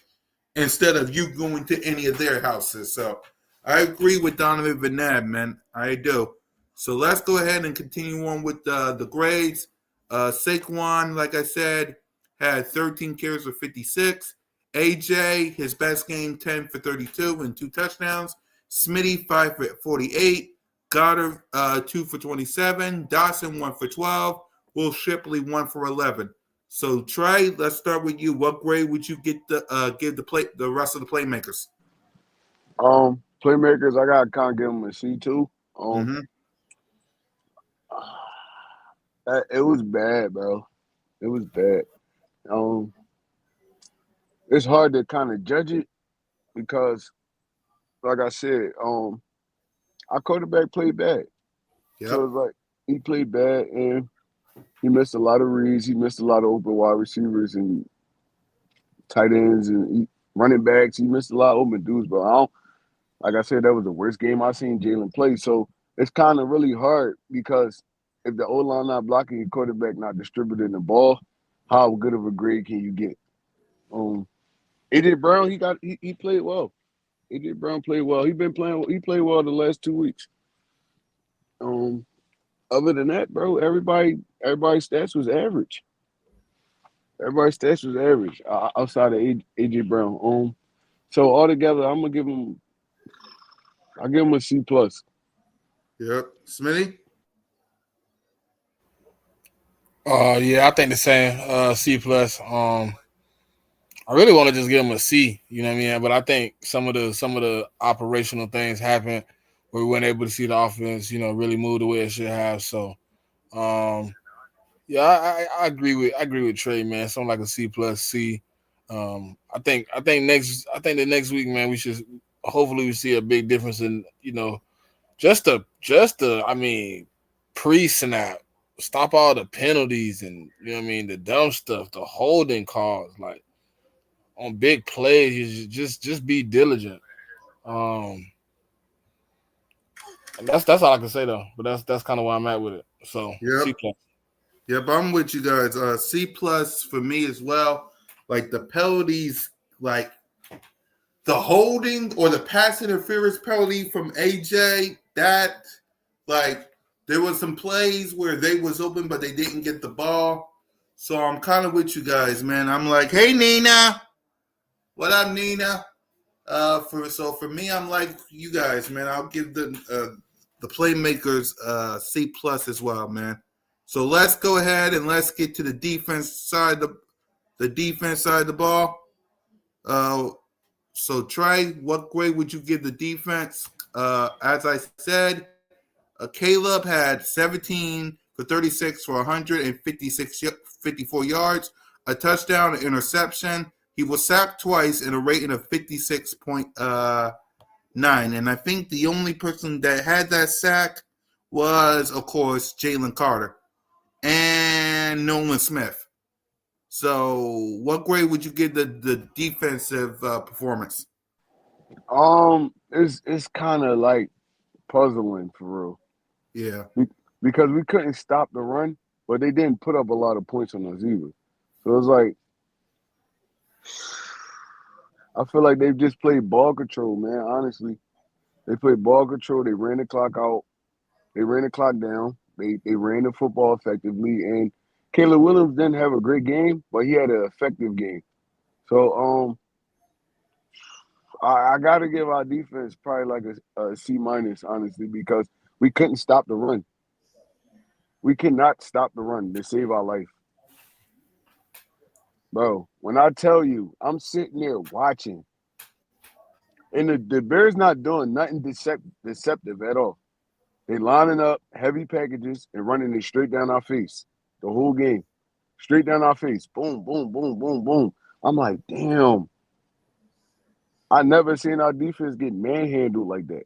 instead of you going to any of their houses. So I agree with Donovan Vanab, man. I do. So let's go ahead and continue on with the grades. Saquon, like I said, had 13 carries for 56. AJ, his best game, 10 for 32 and 2 touchdowns. Smitty, 5 for 48. Goddard, 2 for 27. Dawson, 1 for 12. Will Shipley, 1 for 11. So Trey, let's start with you. What grade would you give the rest of the playmakers? Playmakers, I gotta kind of give them a C2. Mm-hmm. It was bad, bro. It was bad. It's hard to kind of judge it because, like I said, our quarterback played bad. So Yep. it's like he played bad and he missed a lot of reads. He missed a lot of open wide receivers and tight ends and running backs. He missed a lot of open dudes, but like I said, that was the worst game I seen Jalen play. So it's kind of really hard because if the O line not blocking, your quarterback not distributing the ball, how good of a grade can you get? AJ Brown, he played well. AJ Brown played well. He played well the last 2 weeks. Other than that, bro, everybody's stats was average. Everybody's stats was average outside of AJ Brown. So altogether, I give him a C plus. Yep. Smitty? Yeah, I think the same. C plus. I really want to just give him a C. You know what I mean? But I think some of the operational things happened where we weren't able to see the offense, really move the way it should have. So, um, yeah, I agree with Trey, man. Something like a C plus C. I think the next week, man, we should hopefully we see a big difference in just the I mean pre snap, stop all the penalties and the dumb stuff, the holding calls, like on big plays, you just be diligent. Um, and that's all I can say though. But that's kind of where I'm at with it. So C Yep. plus. Yep. I'm with you guys. C plus for me as well. Like the penalties, like the holding or the pass interference penalty from AJ, that like there was some plays where they was open but they didn't get the ball. So I'm kind of with you guys, man. I'm like, hey Nina, what up, Nina? For me, I'm like you guys, man. I'll give the playmakers C plus as well, man. So let's go ahead and let's get to the defense side the defense side of the ball. Uh, so Trey, what grade would you give the defense? As I said, Caleb had 17 for 36 for 54 yards, a touchdown, an interception. He was sacked twice and a rating of 56.9. And I think the only person that had that sack was, of course, Jalen Carter and Nolan Smith. So, what grade would you give the defensive performance? It's kind of like puzzling for real. Yeah. Because we couldn't stop the run, but they didn't put up a lot of points on us either. So it's like I feel like they've just played ball control, man. Honestly, they played ball control. They ran the clock out. They ran the clock down. They ran the football effectively. And Caleb Williams didn't have a great game, but he had an effective game. So I got to give our defense probably like a C minus, honestly, because we couldn't stop the run. We cannot stop the run to save our life, bro. When I tell you, I'm sitting there watching, and the Bears not doing nothing deceptive at all. They lining up heavy packages and running it straight down our face the whole game, straight down our face. Boom, boom, boom, boom, boom. I'm like, damn. I never seen our defense get manhandled like that.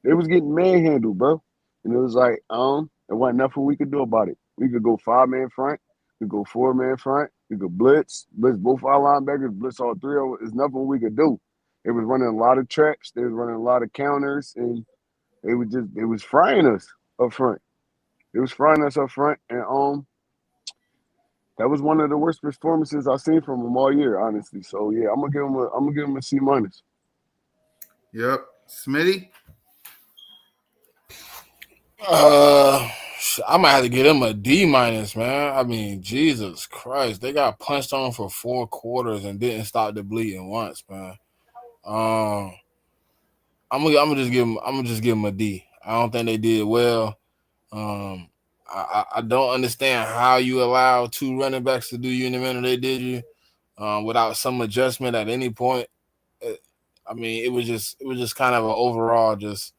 They was getting manhandled, bro. And it was like, there wasn't nothing we could do about it. We could go 5-man front, we could go 4-man front, we could blitz both our linebackers, blitz all three of them. There's nothing we could do. They was running a lot of traps, they was running a lot of counters, and it was frying us up front. It was frying us up front, and that was one of the worst performances I've seen from them all year, honestly. So yeah, I'm gonna give him a C minus. Yep. Smitty? I might have to give them a D minus, man. I mean, Jesus Christ, they got punched on for 4 quarters and didn't stop the bleeding once, man. Um, I'm gonna just give them a D. I don't think they did well. Um, I don't understand how you allow two running backs to do you in the manner they did you, without some adjustment at any point. I mean, it was just kind of an overall just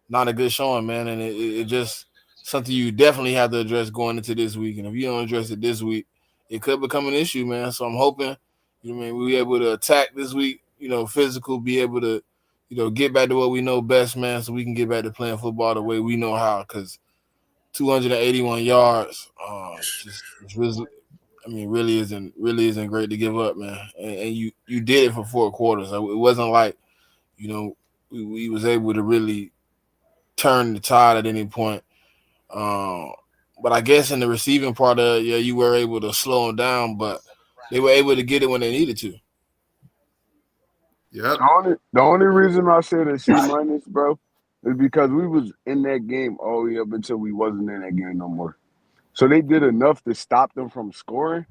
not a good showing, man, and it just something you definitely have to address going into this week. And if you don't address it this week, it could become an issue, man. So I'm hoping, you know, what I mean, we able to attack this week, you know, physical, be able to, you know, get back to what we know best, man, so we can get back to playing football the way we know how. Because 281 yards, just really, I mean, really isn't great to give up, man. And you did it for 4 quarters. It wasn't like, you know, we was able to really turn the tide at any point. Um, but I guess in the receiving part of it, yeah, you were able to slow them down, but they were able to get it when they needed to. Yep. The only reason I said a C minus, bro, is because we was in that game all the way up until we wasn't in that game no more. So they did enough to stop them from scoring.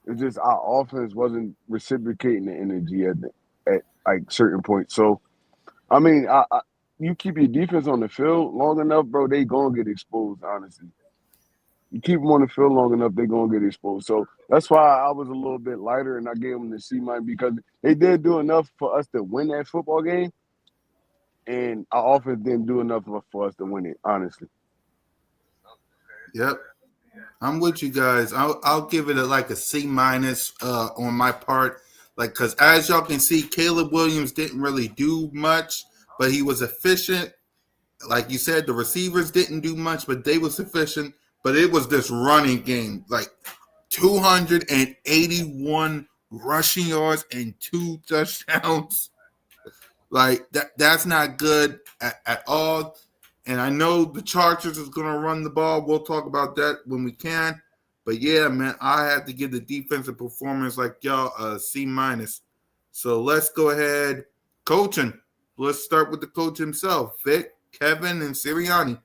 It's just our offense wasn't reciprocating the energy at like certain points. So I mean, you keep your defense on the field long enough, bro, they gonna get exposed. Honestly, you keep them on the field long enough, they gonna get exposed. So that's why I was a little bit lighter, and I gave them the C minus because they did do enough for us to win that football game, and our offense didn't do enough for us to win it. Honestly, Yep. I'm with you guys. I'll give it like a C minus on my part. Like, because as y'all can see, Caleb Williams didn't really do much, but he was efficient. Like you said, the receivers didn't do much, but they was efficient. But it was this running game, like 281 rushing yards and 2 touchdowns. Like that's not good at all. And I know the Chargers is going to run the ball. We'll talk about that when we can. But yeah, man, I have to give the defensive performance like y'all a C minus. So let's go ahead, coaching. Let's start with the coach himself, Vic, Kevin, and Sirianni.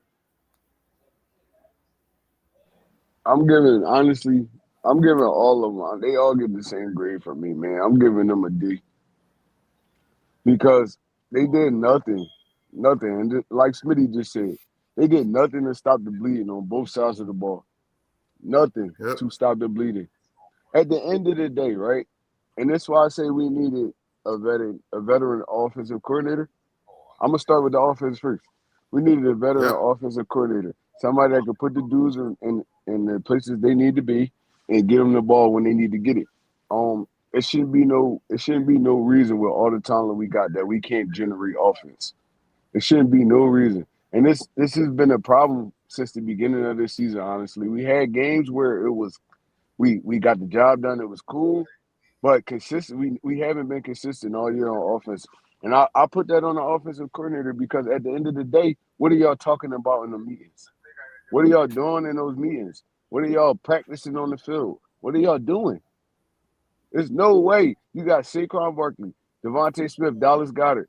I'm giving all of them. They all get the same grade from me, man. I'm giving them a D because they did nothing. And like Smitty just said, they did nothing to stop the bleeding on both sides of the ball. Nothing Yep, to stop the bleeding. At the end of the day, right? And that's why I say we needed a veteran offensive coordinator. I'm gonna start with the offense first. We needed a veteran yep, offensive coordinator, somebody that could put the dudes in the places they need to be and get them the ball when they need to get it. It shouldn't be no reason with all the talent we got that we can't generate offense. It shouldn't be no reason. And this has been a problem since the beginning of this season. Honestly, we had games where it was we got the job done. It was cool, but consistent. We haven't been consistent all year on offense. And I put that on the offensive coordinator because at the end of the day, what are y'all talking about in the meetings? What are y'all doing in those meetings? What are y'all practicing on the field? What are y'all doing? There's no way you got Saquon Barkley, Devontae Smith, Dallas Goedert,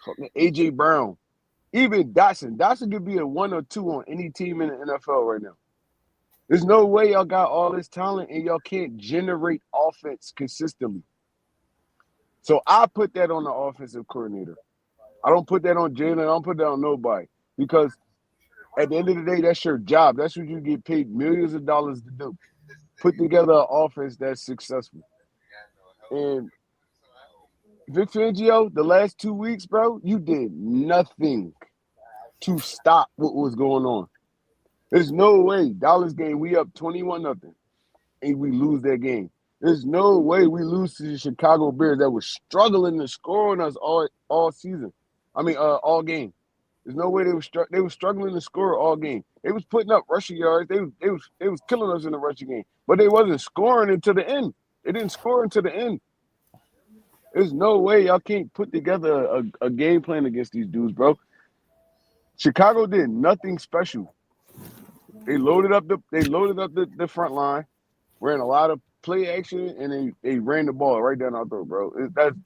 fucking A.J. Brown, even Dotson. Dotson could be a 1 or 2 on any team in the NFL right now. There's no way y'all got all this talent and y'all can't generate offense consistently. So I put that on the offensive coordinator. I don't put that on Jalen. I don't put that on nobody because at the end of the day, that's your job. That's what you get paid millions of dollars to do. Put together an offense that's successful. And Vic Fangio, the last 2 weeks, bro, you did nothing to stop what was going on. There's no way Dallas game, we up 21-0, and we lose that game. There's no way we lose to the Chicago Bears that was struggling to score on us all season. All game. There's no way they were struggling to score all game. They was putting up rushing yards. They was killing us in the rushing game, but they wasn't scoring until the end. They didn't score until the end. There's no way y'all can't put together a game plan against these dudes, bro. Chicago did nothing special. They loaded up the front line, ran a lot of play action, and they ran the ball right down our throat, bro.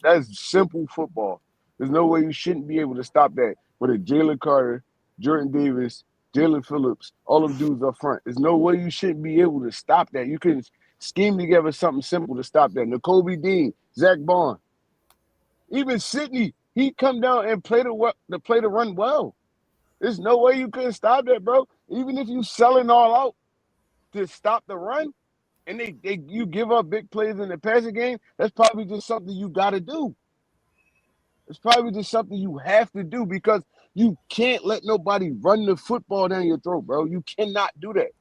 That's simple football. There's no way you shouldn't be able to stop that with a Jalen Carter, Jordan Davis, Jalen Phillips, all them dudes up front. There's no way you shouldn't be able to stop that. You can scheme together something simple to stop that. N'Kobe Dean, Zach Bond, even Sidney, he come down and play the run well. There's no way you couldn't stop that, bro. Even if you selling all out to stop the run, and you give up big plays in the passing game, that's probably just something you got to do. It's probably just something you have to do because you can't let nobody run the football down your throat, bro. You cannot do that.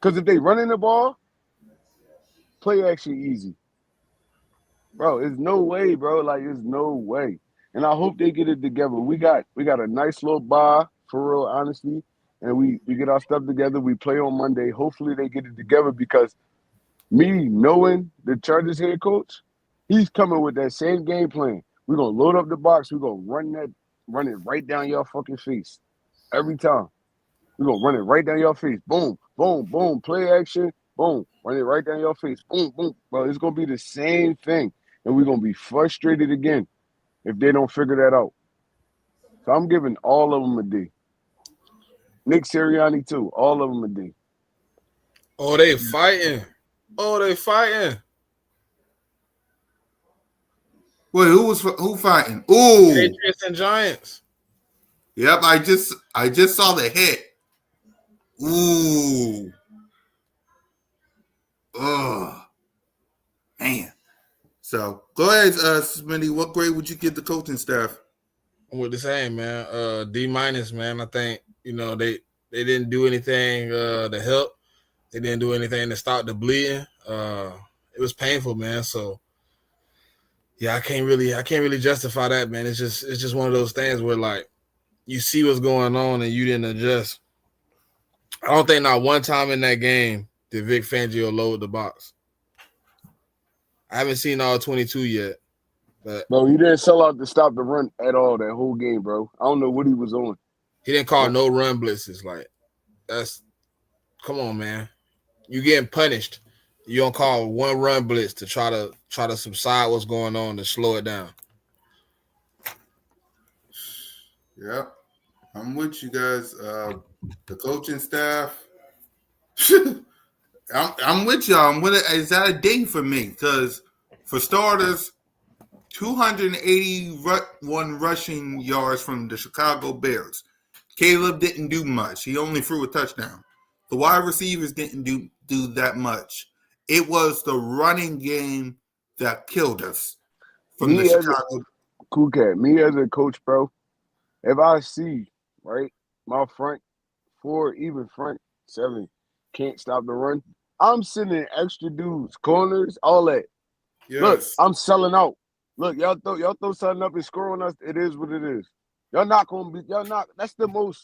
Because if they running the ball, play action easy. Bro, there's no way, bro. Like, there's no way. And I hope they get it together. We got a nice little bye, for real, honestly. And we get our stuff together. We play on Monday. Hopefully they get it together because me knowing the Chargers head coach, he's coming with that same game plan. We're going to load up the box. We're going to run it right down your fucking face every time. We're going to run it right down your face. Boom, boom, boom. Play action. Boom. Run it right down your face. Boom, boom. Bro, it's going to be the same thing. And we're going to be frustrated again if they don't figure that out. So I'm giving all of them a D. Nick Sirianni, too. All of them a D. Oh, they fighting. Wait, who fighting? Ooh, Patriots and Giants. yep. I just saw the hit. Ooh, oh man. So go ahead, Smitty. What grade would you give the coaching staff? I'm with the same, man. D-, man. I think, they didn't do anything to help. They didn't do anything to stop the bleeding. It was painful, man. So yeah, I can't really justify that, man. It's just one of those things where, like, you see what's going on and you didn't adjust. I don't think not one time in that game did Vic Fangio load the box. I haven't seen all 22 yet. But Bro, he didn't sell out to stop the run at all that whole game, bro. I don't know what he was on. he didn't call no run blitzes. Like, come on, man. You getting punished. You don't call one run blitz to try to subside what's going on to slow it down. Yep, I'm with you guys. The coaching staff. I'm with y'all. Is that a ding for me? Because for starters, 281 rushing yards from the Chicago Bears. Caleb didn't do much. He only threw a touchdown. The wide receivers didn't do that much. It was the running game that killed us from the Chicago. Cool cat. Me as a coach, bro, if I see, right, my front four, even front seven, can't stop the run, I'm sending extra dudes, corners, all that. Yes. Look, I'm selling out. Look, y'all throw something up and score on us. It is what it is. That's the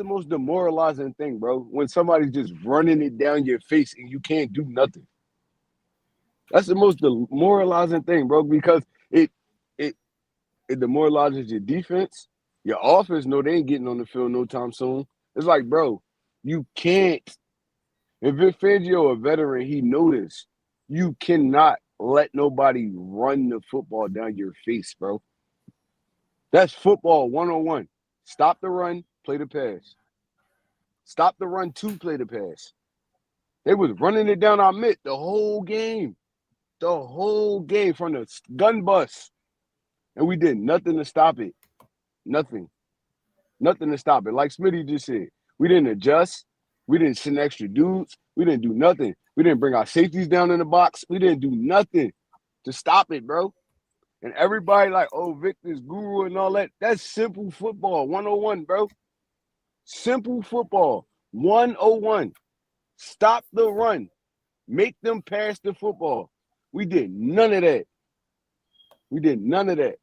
most demoralizing thing, bro. When somebody's just running it down your face and you can't do nothing. That's the most demoralizing thing, bro, because it demoralizes your defense. Your offense know they ain't getting on the field no time soon. It's like, bro, you can't. If Vic Fangio a veteran, he know this. You cannot let nobody run the football down your face, bro. That's football 101. Stop the run, play the pass. Stop the run to play the pass. They was running it down our mid the whole game. The whole game from the gun bus. And we did nothing to stop it. Nothing. Nothing to stop it. Like Smitty just said, we didn't adjust. We didn't send extra dudes. We didn't do nothing. We didn't bring our safeties down in the box. We didn't do nothing to stop it, bro. And everybody like, oh, Victor's guru and all that. That's simple football, 101, bro. Simple football, 101. Stop the run. Make them pass the football. We did none of that. We did none of that.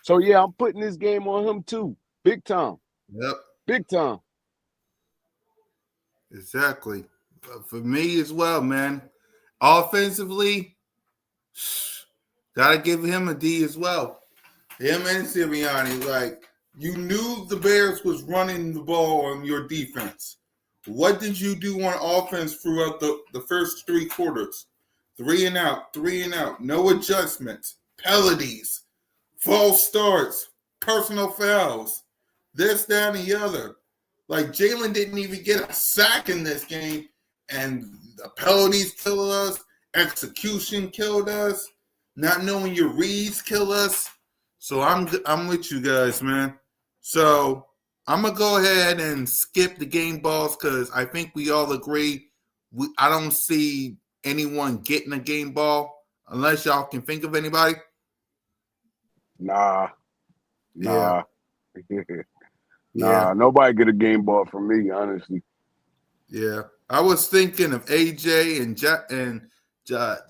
So, yeah, I'm putting this game on him, too. Big time. Yep. Big time. Exactly. For me as well, man. Offensively, gotta give him a D as well. Him and Sirianni, like, you knew the Bears was running the ball on your defense. What did you do on offense throughout the first 3 quarters? 3 and out, 3 and out, no adjustments, penalties, false starts, personal fouls, this, that, and the other. Like, Jalen didn't even get a sack in this game, and the penalties killed us, execution killed us, not knowing your reads kill us. So I'm with you guys, man. So I'm gonna go ahead and skip the game balls because I think we all agree I don't see anyone getting a game ball unless y'all can think of anybody. Nah. Yeah. Nah, nobody get a game ball from me, honestly. Yeah. I was thinking of AJ and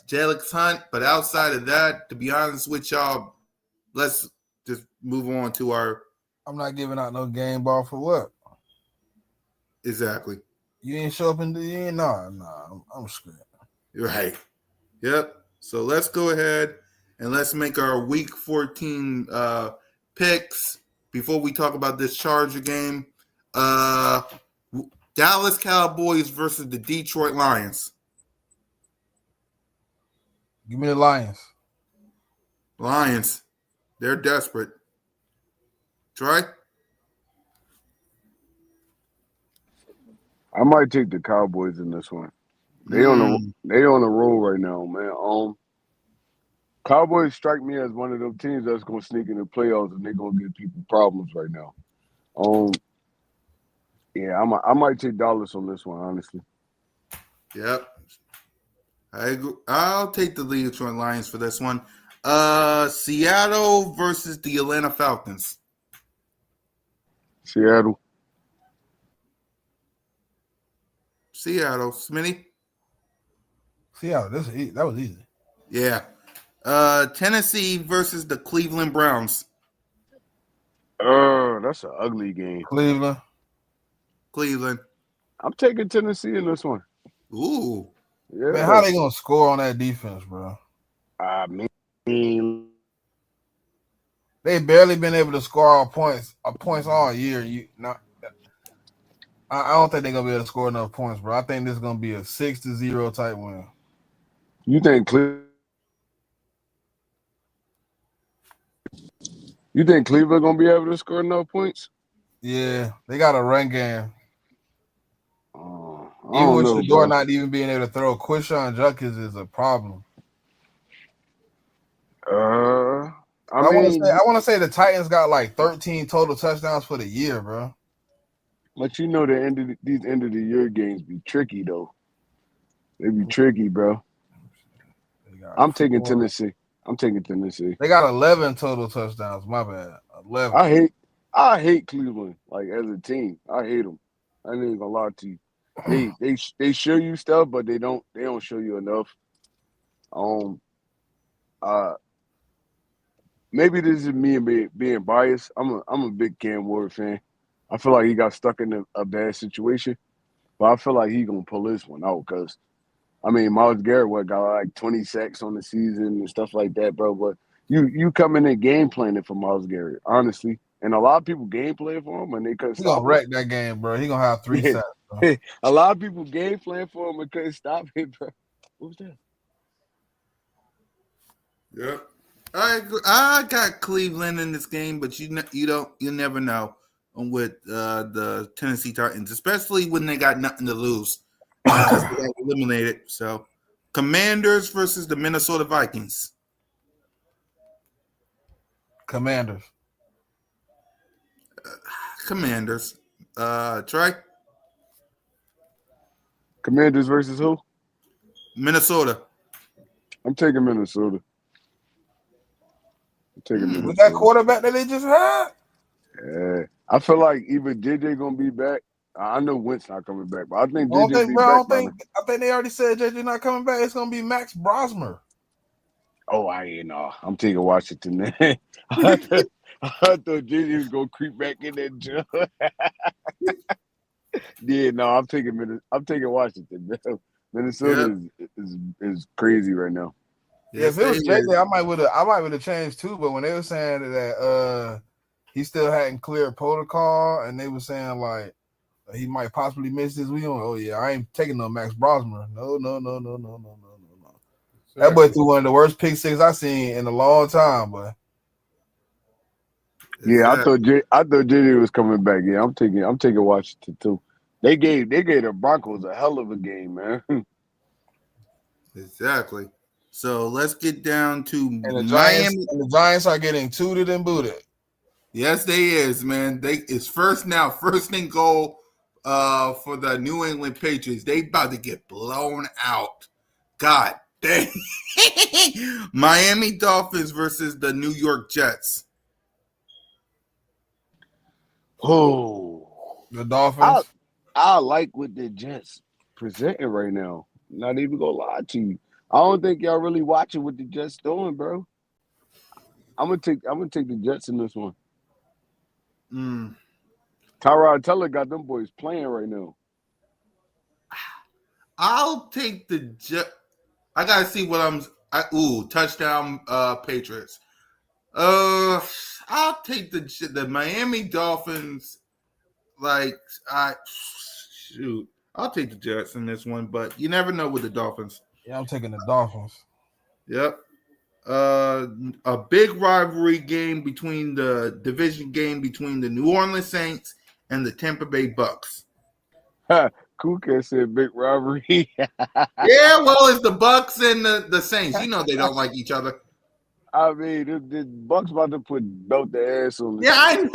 Jalix Hunt, but outside of that, to be honest with y'all, let's just move on to our. I'm not giving out no game ball for what? Exactly. You ain't show up in the end? Nah, I'm scared. You're right. Yep. So let's go ahead and let's make our week 14 picks before we talk about this Charger game. Dallas Cowboys versus the Detroit Lions. Give me the Lions. Lions. They're desperate. Troy? I might take the Cowboys in this one. They on a roll right now, man. Cowboys strike me as one of those teams that's gonna sneak in the playoffs and they're gonna give people problems right now. Yeah, I might take Dallas on this one, honestly. Yep. I agree. I'll take the Detroit Lions for this one. Seattle versus the Atlanta Falcons. Seattle. Smitty? Seattle. That was easy. Yeah. Tennessee versus the Cleveland Browns. That's an ugly game. Cleveland. I'm taking Tennessee in this one. Ooh. Yeah. Man, how they gonna score on that defense, bro? I mean, they barely been able to score points all year. I don't think they're gonna be able to score enough points, bro. I think this is gonna be a 6-0 type win. You think Cleveland gonna be able to score enough points? Yeah, they got a run game. I Even don't with know, Shador bro. not even being able to throw, Quishon Judkins is a problem. I want to say the Titans got like 13 total touchdowns for the year, bro. But you know these end of the year games be tricky though. They be tricky, bro. I'm taking Tennessee. They got 11 total touchdowns. My bad. 11. I hate Cleveland. Like as a team, I hate them. I ain't gonna lie to you. They show you stuff, but they don't show you enough. Maybe this is me being biased. I'm a big Cam Ward fan. I feel like he got stuck in a bad situation, but I feel like he gonna pull this one out because, I mean, Myles Garrett got like 20 sacks on the season and stuff like that, bro. But you coming in game planning for Myles Garrett, honestly, and a lot of people game plan for him and they couldn't He stop gonna wreck that game, bro. He gonna have 3 sacks. Bro. A lot of people game plan for him and couldn't stop it, bro. What was that? Yep. I got Cleveland in this game, but you never know with the Tennessee Titans, especially when they got nothing to lose because they got eliminated. So, Commanders versus the Minnesota Vikings. Commanders. Commanders. Trey. Commanders versus who? Minnesota. I'm taking Minnesota. I'm taking With that Minnesota. quarterback that they just had? Yeah. I feel like either JJ gonna be back. I know Wentz not coming back, but I think I don't JJ think, be bro. back by then. I think they already said JJ not coming back. It's gonna be Max Brosmer. Oh, I ain't know. I'm taking Washington. Man. I thought JJ was gonna creep back in that job. Yeah, no, I'm taking Washington. Man. Yep. Minnesota is crazy right now. Yeah, if Yes, it they was JJ, is. I might would have changed too. But when they were saying that he still hadn't cleared protocol, and they were saying like he might possibly miss this week. Oh yeah, I ain't taking no Max Brosmer. No. That boy Exactly. threw one of the worst pick six I seen in a long time, boy. Yeah, Exactly. I thought JJ was coming back. Yeah, I'm taking Washington too. They gave the Broncos a hell of a game, man. Exactly. So let's get down to And Miami. the Giants are getting tooted and booted. Yes, they is, man. They it's first now, first and goal for the New England Patriots. They about to get blown out. God dang. Miami Dolphins versus the New York Jets. Oh, The I Dolphins. I like what the Jets presenting right now. Not even gonna lie to you. I don't think y'all really watching what the Jets doing, bro. I'm gonna take the Jets in this one. Mm. Tyrod Taylor got them boys playing right now. I'll take the Jet. I gotta see what touchdown Patriots. Uh I'll take the Miami Dolphins. Like I shoot, I'll take the Jets in this one, but you never know with the Dolphins. Yeah, I'm taking the Dolphins. Yep. A big rivalry game between the division game between the New Orleans Saints and the Tampa Bay Bucks. Kuka said big robbery. Yeah, well, it's the Bucks and the Saints. You know they don't like each other. I mean, the Bucks about to put belt the ass on the Yeah, I Saints.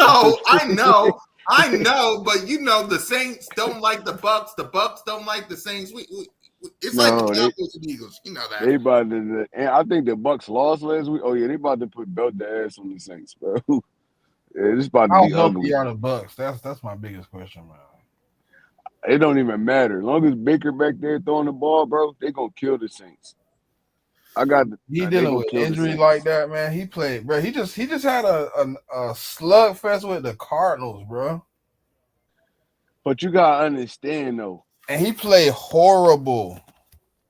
know, I know, but you know the Saints don't like the Bucks. The Bucks don't like the Saints. It's like the No, Cowboys and Eagles. You know that. they about to, and I think the Bucks lost last week. Oh yeah, they about to put belt the ass on the Saints, bro. Yeah, it's about to How be healthy ugly. are the Bucks? That's my biggest question, man. It don't even matter. As long as Baker back there throwing the ball, bro, they gonna kill the Saints. I got He they dealing gonna with kill the injury like Saints. that, man. He played, bro. He just had a slugfest with the Cardinals, bro. But you gotta understand though. And he played horrible.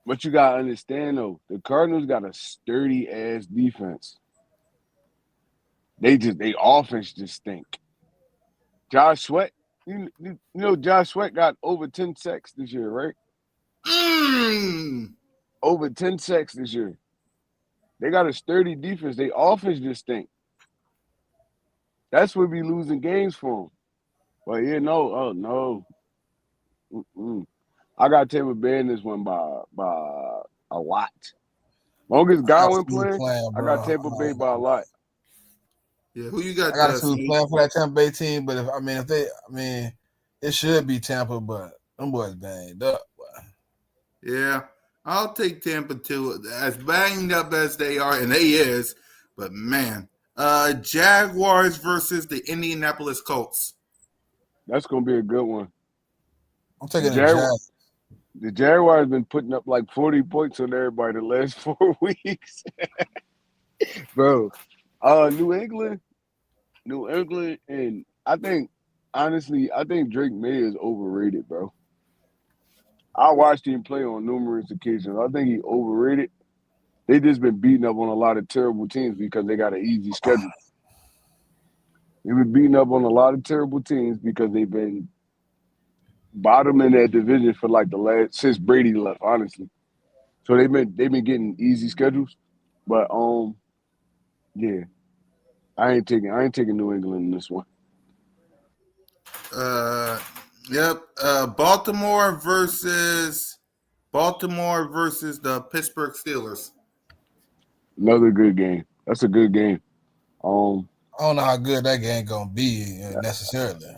But you gotta understand though. The Cardinals got a sturdy ass defense. They offense just stink. Josh Sweat, you know Josh Sweat got over 10 sacks this year, right? Mm. Over 10 sacks this year. They got a sturdy defense. They offense just stink. That's what we losing games for them. But yeah, no, oh no. Mm-mm. I got Tampa Bay in this one by a lot. Long as I got to Godwin see who playing, playing, I bro. got Tampa Bay by a lot. Yeah, who you I got? got to see who Saint? playing for that Tampa Bay team. But it should be Tampa, but them boys banged up. Yeah, I'll take Tampa too. As banged up as they are, and they is, but man, Jaguars versus the Indianapolis Colts. That's gonna be a good one. I'm The taking the Jaguar Jazz. the Jaguars been putting up like 40 points on everybody the last 4 weeks. Bro. New England, and I think honestly, I think Drake May is overrated, bro. I watched him play on numerous occasions. I think he overrated. They just been beating up on a lot of terrible teams because they got an easy schedule. They've been beating up on a lot of terrible teams because they've been bottom in that division for like the last since Brady left, honestly. So they've been getting easy schedules. But yeah, I ain't taking New England in this one. Yep. Baltimore versus the Pittsburgh Steelers. Another good game. That's a good game. I don't know how good that game gonna be necessarily.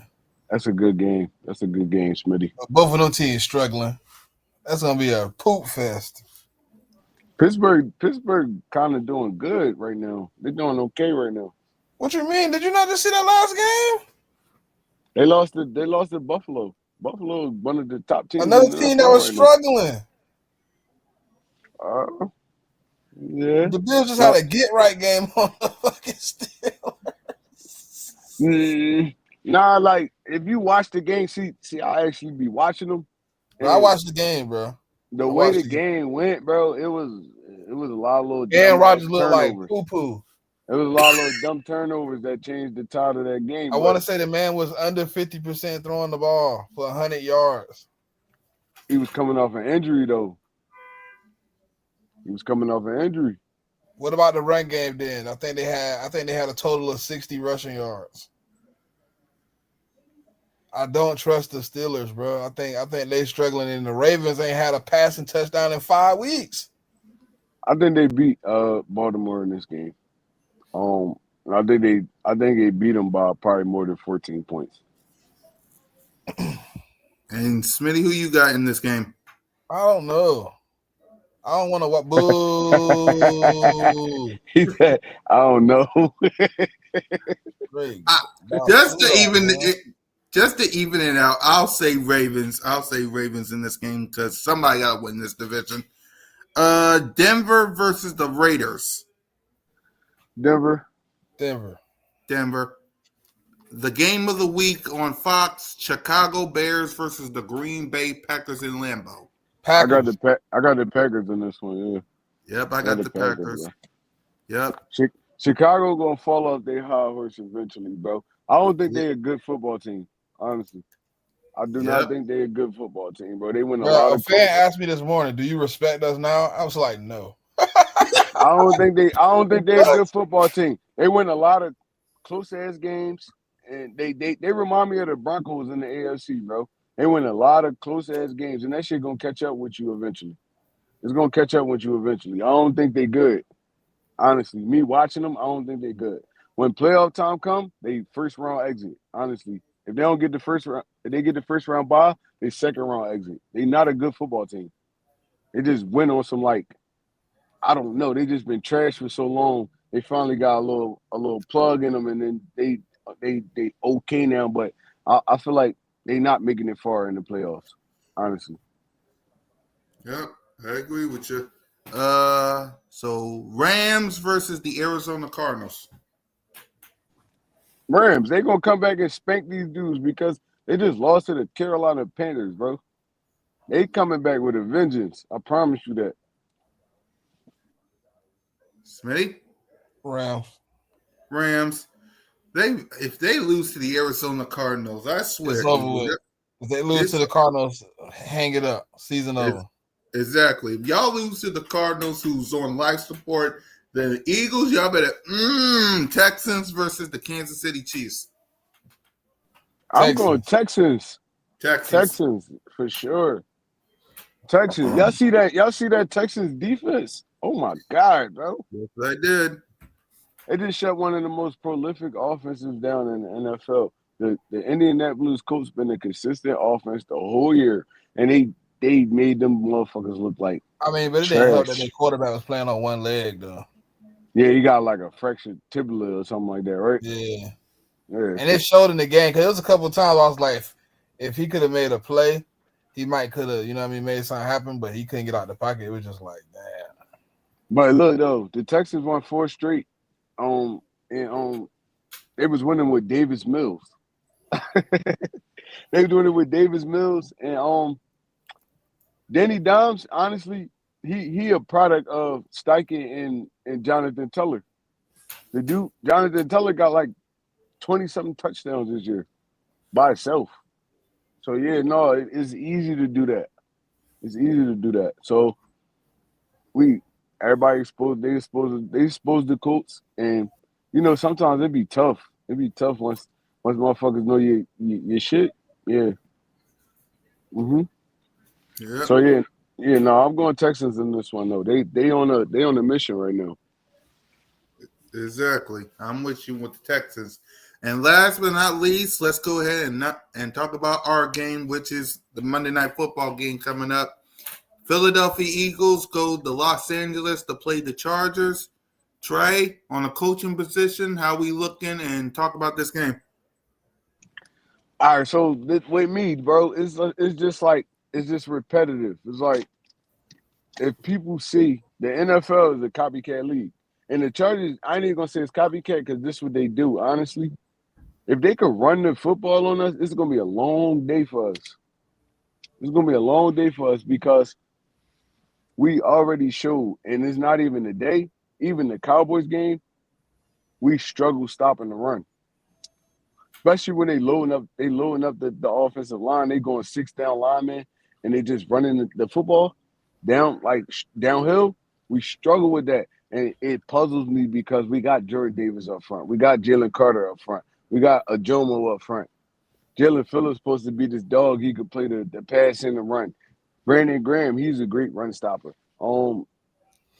That's a good game. That's a good game, Smitty. But both of them teams struggling. That's gonna be a poop fest. Pittsburgh kind of doing good right now. They're doing okay right now. What you mean? Did you not just see that last game? They lost to Buffalo. Buffalo is one of the top teams Another in the team that NFL was right now. struggling. Yeah. The Bills just No, had a get right game on the fucking Steelers. nah, like if you watch the game, see, I actually be watching them, Bro, I and watched the game, bro. the I way watched the the game. game went, bro, it was a lot of little Aaron dumb ass Rodgers looked like turnovers. poo poo. It was a lot of little dumb turnovers that changed the tide of that game. I want But to say the man was under 50% throwing the ball for 100 yards. he was coming off an injury, though. He was coming off an injury. What about the run game then? I think they had a total of 60 rushing yards. I don't trust the Steelers, bro. I think they struggling, and the Ravens ain't had a passing touchdown in 5 weeks. I think they beat Baltimore in this game. I think they beat them by probably more than 14 points. And Smitty, who you got in this game? I don't know. I don't want to what boo. He said, I don't know. Great. Just to even it out, I'll say Ravens. I'll say Ravens in this game because somebody got to win this division. Denver versus the Raiders. Denver. The game of the week on Fox: Chicago Bears versus the Green Bay Packers in Lambeau. I got the Packers in this one. Yeah. Yep, I got the Packers. Yep. Chicago gonna fall off their high horse eventually, bro. I don't think they're a good football team. Honestly, I do not think they're a good football team, bro. They win a lot of. A fan asked me this morning, "Do you respect us now?" I was like, "No." I don't think they're a good football team. They win a lot of close ass games, and they remind me of the Broncos in the AFC, bro. They win a lot of close ass games, and that shit gonna catch up with you eventually. It's gonna catch up with you eventually. I don't think they good. Honestly, me watching them, I don't think they're good. When playoff time come, they first round exit. Honestly, if they don't get the first round, if they get the first round bye, they second round exit. They not a good football team. They just went on some I don't know. They just been trashed for so long. They finally got a little plug in them, and then they okay now. But I feel like they not making it far in the playoffs. Honestly. Yep, I agree with you. So Rams versus the Arizona Cardinals. Rams, they gonna come back and spank these dudes because they just lost to the Carolina Panthers, bro. They coming back with a vengeance. I promise you that. Smitty? Rams. If they lose to the Arizona Cardinals, I swear. It's over with. If they lose to the Cardinals, hang it up. Season over. Exactly. If y'all lose to the Cardinals, who's on life support, then the Eagles, y'all better Texans versus the Kansas City Chiefs. I'm going Texans. Texans for sure. Texans. Y'all see that Texans defense? Oh my God, bro. Yes, I did. They just shut one of the most prolific offenses down in the NFL. The Indianapolis Colts been a consistent offense the whole year, and they made them motherfuckers look like but it didn't help that their quarterback was playing on one leg though. Yeah, he got like a fractured tibia or something like that, right? Yeah. And it showed in the game because there was a couple of times I was like, if he could have made a play, he might could have, made something happen, but he couldn't get out the pocket. It was just like, damn. But look though, the Texans won 4 straight. And they was winning with Davis Mills. They were doing it with Davis Mills and Danny Dimes. Honestly, he a product of Steichen and Jonathan Teller. The dude Jonathan Teller got like 20-something touchdowns this year by itself. So yeah, no, it's easy to do that. It's easy to do that. So Everybody exposed. They exposed the Colts, and sometimes it'd be tough. It'd be tough once motherfuckers know your shit. Yeah. hmm Yep. So yeah. No, I'm going Texans in this one though. They on a mission right now. Exactly. I'm with you with the Texans. And last but not least, let's go ahead and talk about our game, which is the Monday Night Football game coming up. Philadelphia Eagles go to Los Angeles to play the Chargers. Trey, on a coaching position, how we looking, and talk about this game. All right, so with me, bro, it's just repetitive. It's like if people see the NFL is a copycat league, and the Chargers, I ain't even gonna say it's copycat because this is what they do. Honestly, if they could run the football on us, it's gonna be a long day for us. It's gonna be a long day for us because we already showed, and it's not even a day. Even the Cowboys game, we struggle stopping the run, especially when they loading up the offensive line. They going six down linemen, and they just running the football downhill. We struggle with that, and it puzzles me because we got Jordan Davis up front, we got Jalen Carter up front, we got Ajomo up front. Jalen Phillips supposed to be this dog. He could play the pass and the run. Brandon Graham, he's a great run stopper.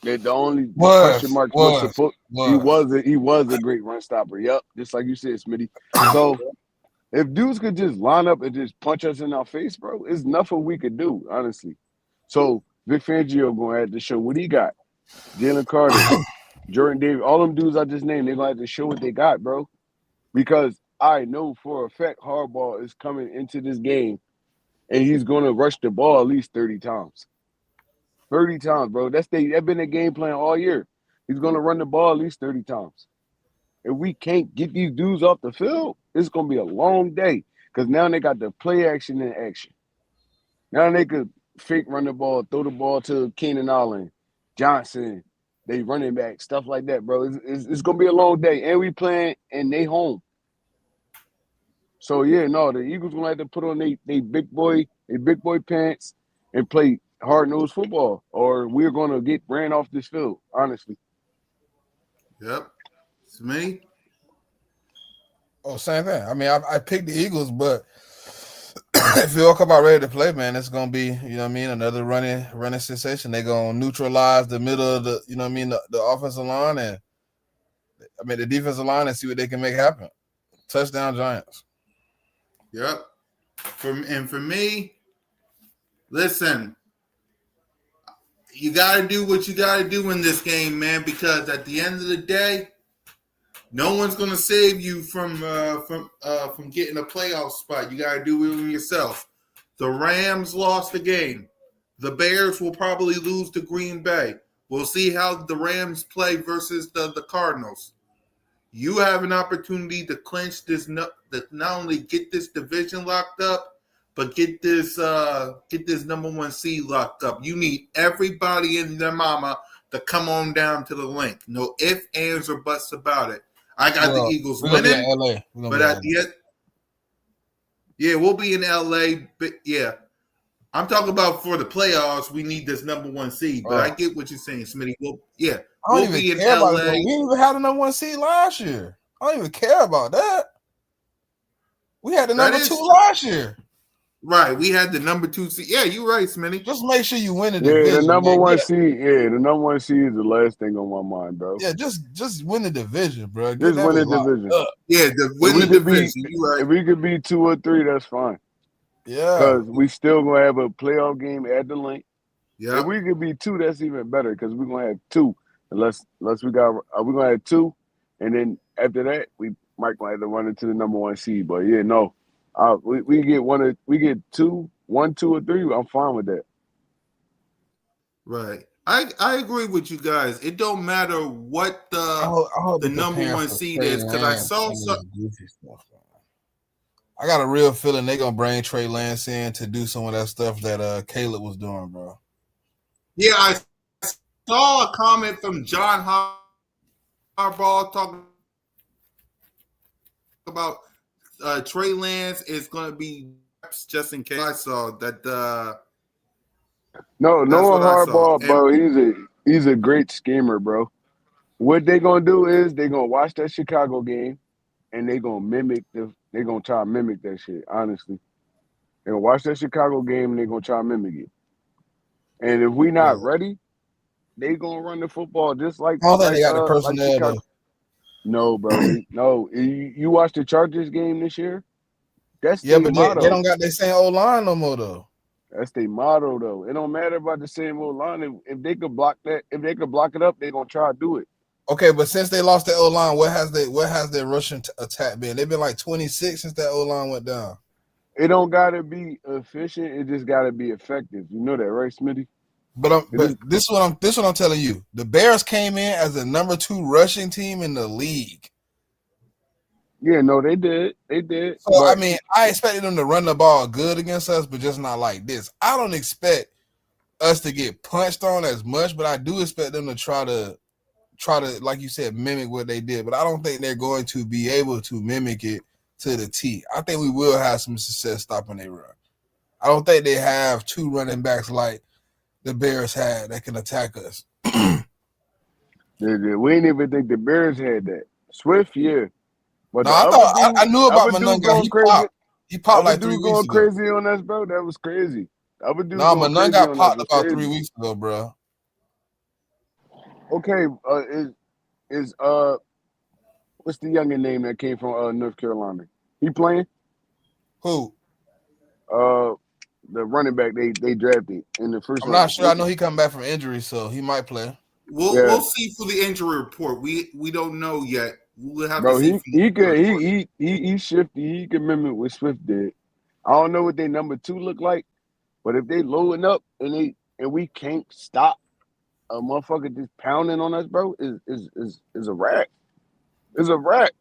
The question marks was support. He was a great run stopper. Yep, just like you said, Smitty. So if dudes could just line up and just punch us in our face, bro, it's nothing we could do, honestly. So Vic Fangio gonna have to show what he got. Jalen Carter, Jordan Davis, all them dudes I just named, they're gonna have to show what they got, bro. Because I know for a fact Harbaugh is coming into this game and he's gonna rush the ball at least 30 times. 30 times, bro. That's been the game plan all year. He's gonna run the ball at least 30 times. If we can't get these dudes off the field, it's gonna be a long day. Because now they got the play action in action. Now they could fake run the ball, throw the ball to Keenan Allen, Johnson, they running back, stuff like that, bro. It's gonna be a long day. And we playing and they home. So yeah, no, the Eagles gonna have to put on they big boy pants and play hard nosed football, or we're gonna get ran off this field. Honestly, Yep. Smitty? Oh, same thing. I mean, I picked the Eagles, but if you all come out ready to play, man, it's gonna be, another running sensation. They're gonna neutralize the middle of the offensive line and the defensive line and see what they can make happen. Touchdown Giants. Yep. For me, listen, you got to do what you got to do in this game, man, because at the end of the day, no one's going to save you from getting a playoff spot. You got to do it yourself. The Rams lost the game. The Bears will probably lose to Green Bay. We'll see how the Rams play versus the Cardinals. You have an opportunity to clinch this, not only get this division locked up, but get this number one seed locked up. You need everybody and their mama to come on down to the link. No ifs, ands, or buts about it. I got the Eagles winning, but at the end, yeah, we'll be in LA. But yeah, I'm talking about for the playoffs. We need this number one seed. But I get what you're saying, Smitty. We'll be in LA. We didn't even have the number one seed last year. I don't even care about that. We had the number two last year. Right, we had the number 2 seed. Yeah, you're right, Smitty. Just make sure you win the division. Yeah, the number one seed. Yeah, the number one seed is the last thing on my mind, bro. Yeah, just win the division, bro. Just win the division. Yeah, win the division. You're right. If we could be 2 or 3, that's fine. Yeah, because we still gonna have a playoff game at the link. Yeah, if we could be 2, that's even better because we're gonna have 2. Unless we're gonna have 2, and then after that we might gonna have to run into the number one seed. But yeah, no. We get 2, 1, 2, or 3. I'm fine with that. Right. I agree with you guys. It don't matter what the number one seed is because I saw some. I got a real feeling they're gonna bring Trey Lance in to do some of that stuff that Caleb was doing, bro. Yeah, I saw a comment from John Harbaugh talking about Trey Lance is going to be just in case. I saw that. No Harbaugh, bro. He's a great schemer, bro. What they gonna do is they gonna watch that Chicago game and they gonna try to mimic that shit. Honestly, they gonna watch that Chicago game and they gonna try to mimic it. And if we Yeah. not ready, they gonna run the football just I don't think they got the like personnel Chicago. though. No, bro. No. You watch the Chargers game this year? That's Yeah, their but they motto. don't got their same old line no more though. That's their motto, though. It don't matter about the same old line. If they could block that, if they could block it up, they gonna try to do it. Okay, but since they lost their old line, what has their rushing attack been? They've been like 26 since that old line went down. It don't gotta be efficient. It just gotta be effective. You know that, right, Smitty? It But is. this is what I'm telling you. The Bears came in as the number 2 rushing team in the league. Yeah, no, they did. They did. So I But mean, I expected them to run the ball good against us, but just not like this. I don't expect us to get punched on as much, but I do expect them to try to, like you said, mimic what they did. But I don't think they're going to be able to mimic it to the T. I think we will have some success stopping their run. I don't think they have 2 running backs like the Bears had that can attack us. we ain't even think the Bears had that. Swift, yeah. But No, the I thought I knew about Monunga. going crazy. He popped Other like 3 dude weeks going ago. crazy on us, bro. That was crazy. The other dude No, going Monunga crazy got on us popped was about 3 crazy. weeks ago, bro. Okay, is what's the younger name that came from North Carolina? He playing? Who? Uh, the running back they drafted in the first I'm not round. sure. I know he come back from injury, so he might play. We'll Yeah, see for the injury report. We don't know yet. We'll have to bro, see from the he injury could report. he shifty. He can mimic what Swift did. I don't know what they number 2 look like, but if they loading up and we can't stop a motherfucker just pounding on us, bro, is a rat. It's a rat.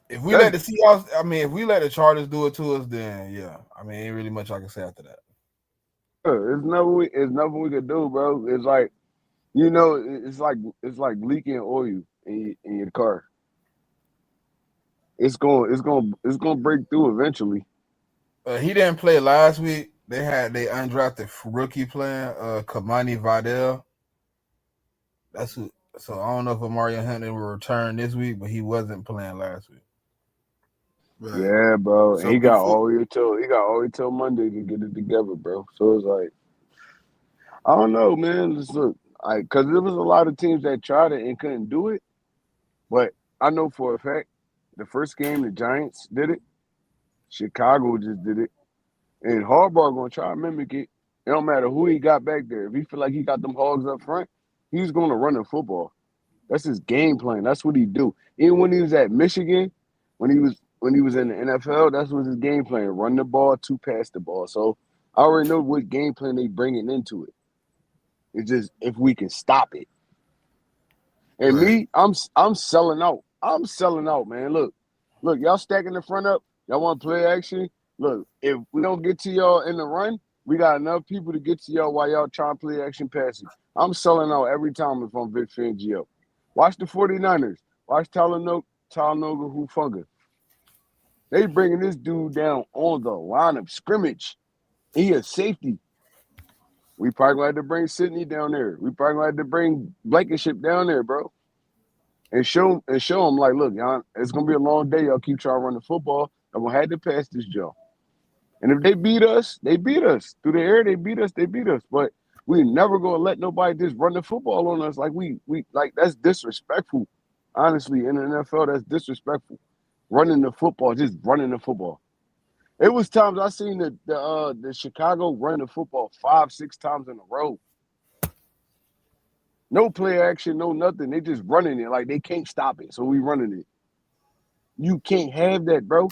If we That's let the Seahawks, I mean, if we let the Chargers do it to us, then yeah. I mean, ain't really much I can say after that. It's nothing we could do, bro. It's like it's like leaking oil in your car. It's gonna break through eventually. He didn't play last week. They had they undrafted rookie playing, Kamani Vidal. That's who. So I don't know if Amari Hunter will return this week, but he wasn't playing last week. Right. Yeah, bro. And So before he got all till Monday to get it together, bro. So it's like I don't know, man. Just look, because there was a lot of teams that tried it and couldn't do it. But I know for a fact, the first game the Giants did it. Chicago just did it. And Harbaugh gonna try to mimic it. It don't matter who he got back there. If he feel like he got them hogs up front, he's gonna run the football. That's his game plan. That's what he do. Even when he was at Michigan, when he was in the NFL, that's what his game plan: run the ball, to pass the ball. So I already know what game plan they bringing into it. It's just if we can stop it. And right, me, I'm selling out. I'm selling out, man. Look, y'all stacking the front up. Y'all want to play action? Look, if we don't get to y'all in the run, we got enough people to get to y'all while y'all trying to play action passing. I'm selling out every time if I'm Vic Fangio. Watch the 49ers. Watch Talanoga Hufanga. They bringing this dude down on the line of scrimmage. He a safety. We probably gonna have to bring Sidney down there. We probably gonna have to bring Blankenship down there, bro. And show him like, look, y'all, it's gonna be a long day. Y'all keep trying to run the football. I'm gonna have to pass this job. And if they beat us, they beat us. Through the air, they beat us, they beat us. But we never gonna let nobody just run the football on us like we like that's disrespectful. Honestly, in the NFL, that's disrespectful. Running the football, just running the football. It was times I seen the Chicago run the football 5-6 times in a row. No play action, no nothing. They just running it like they can't stop it. So we running it. You can't have that, bro.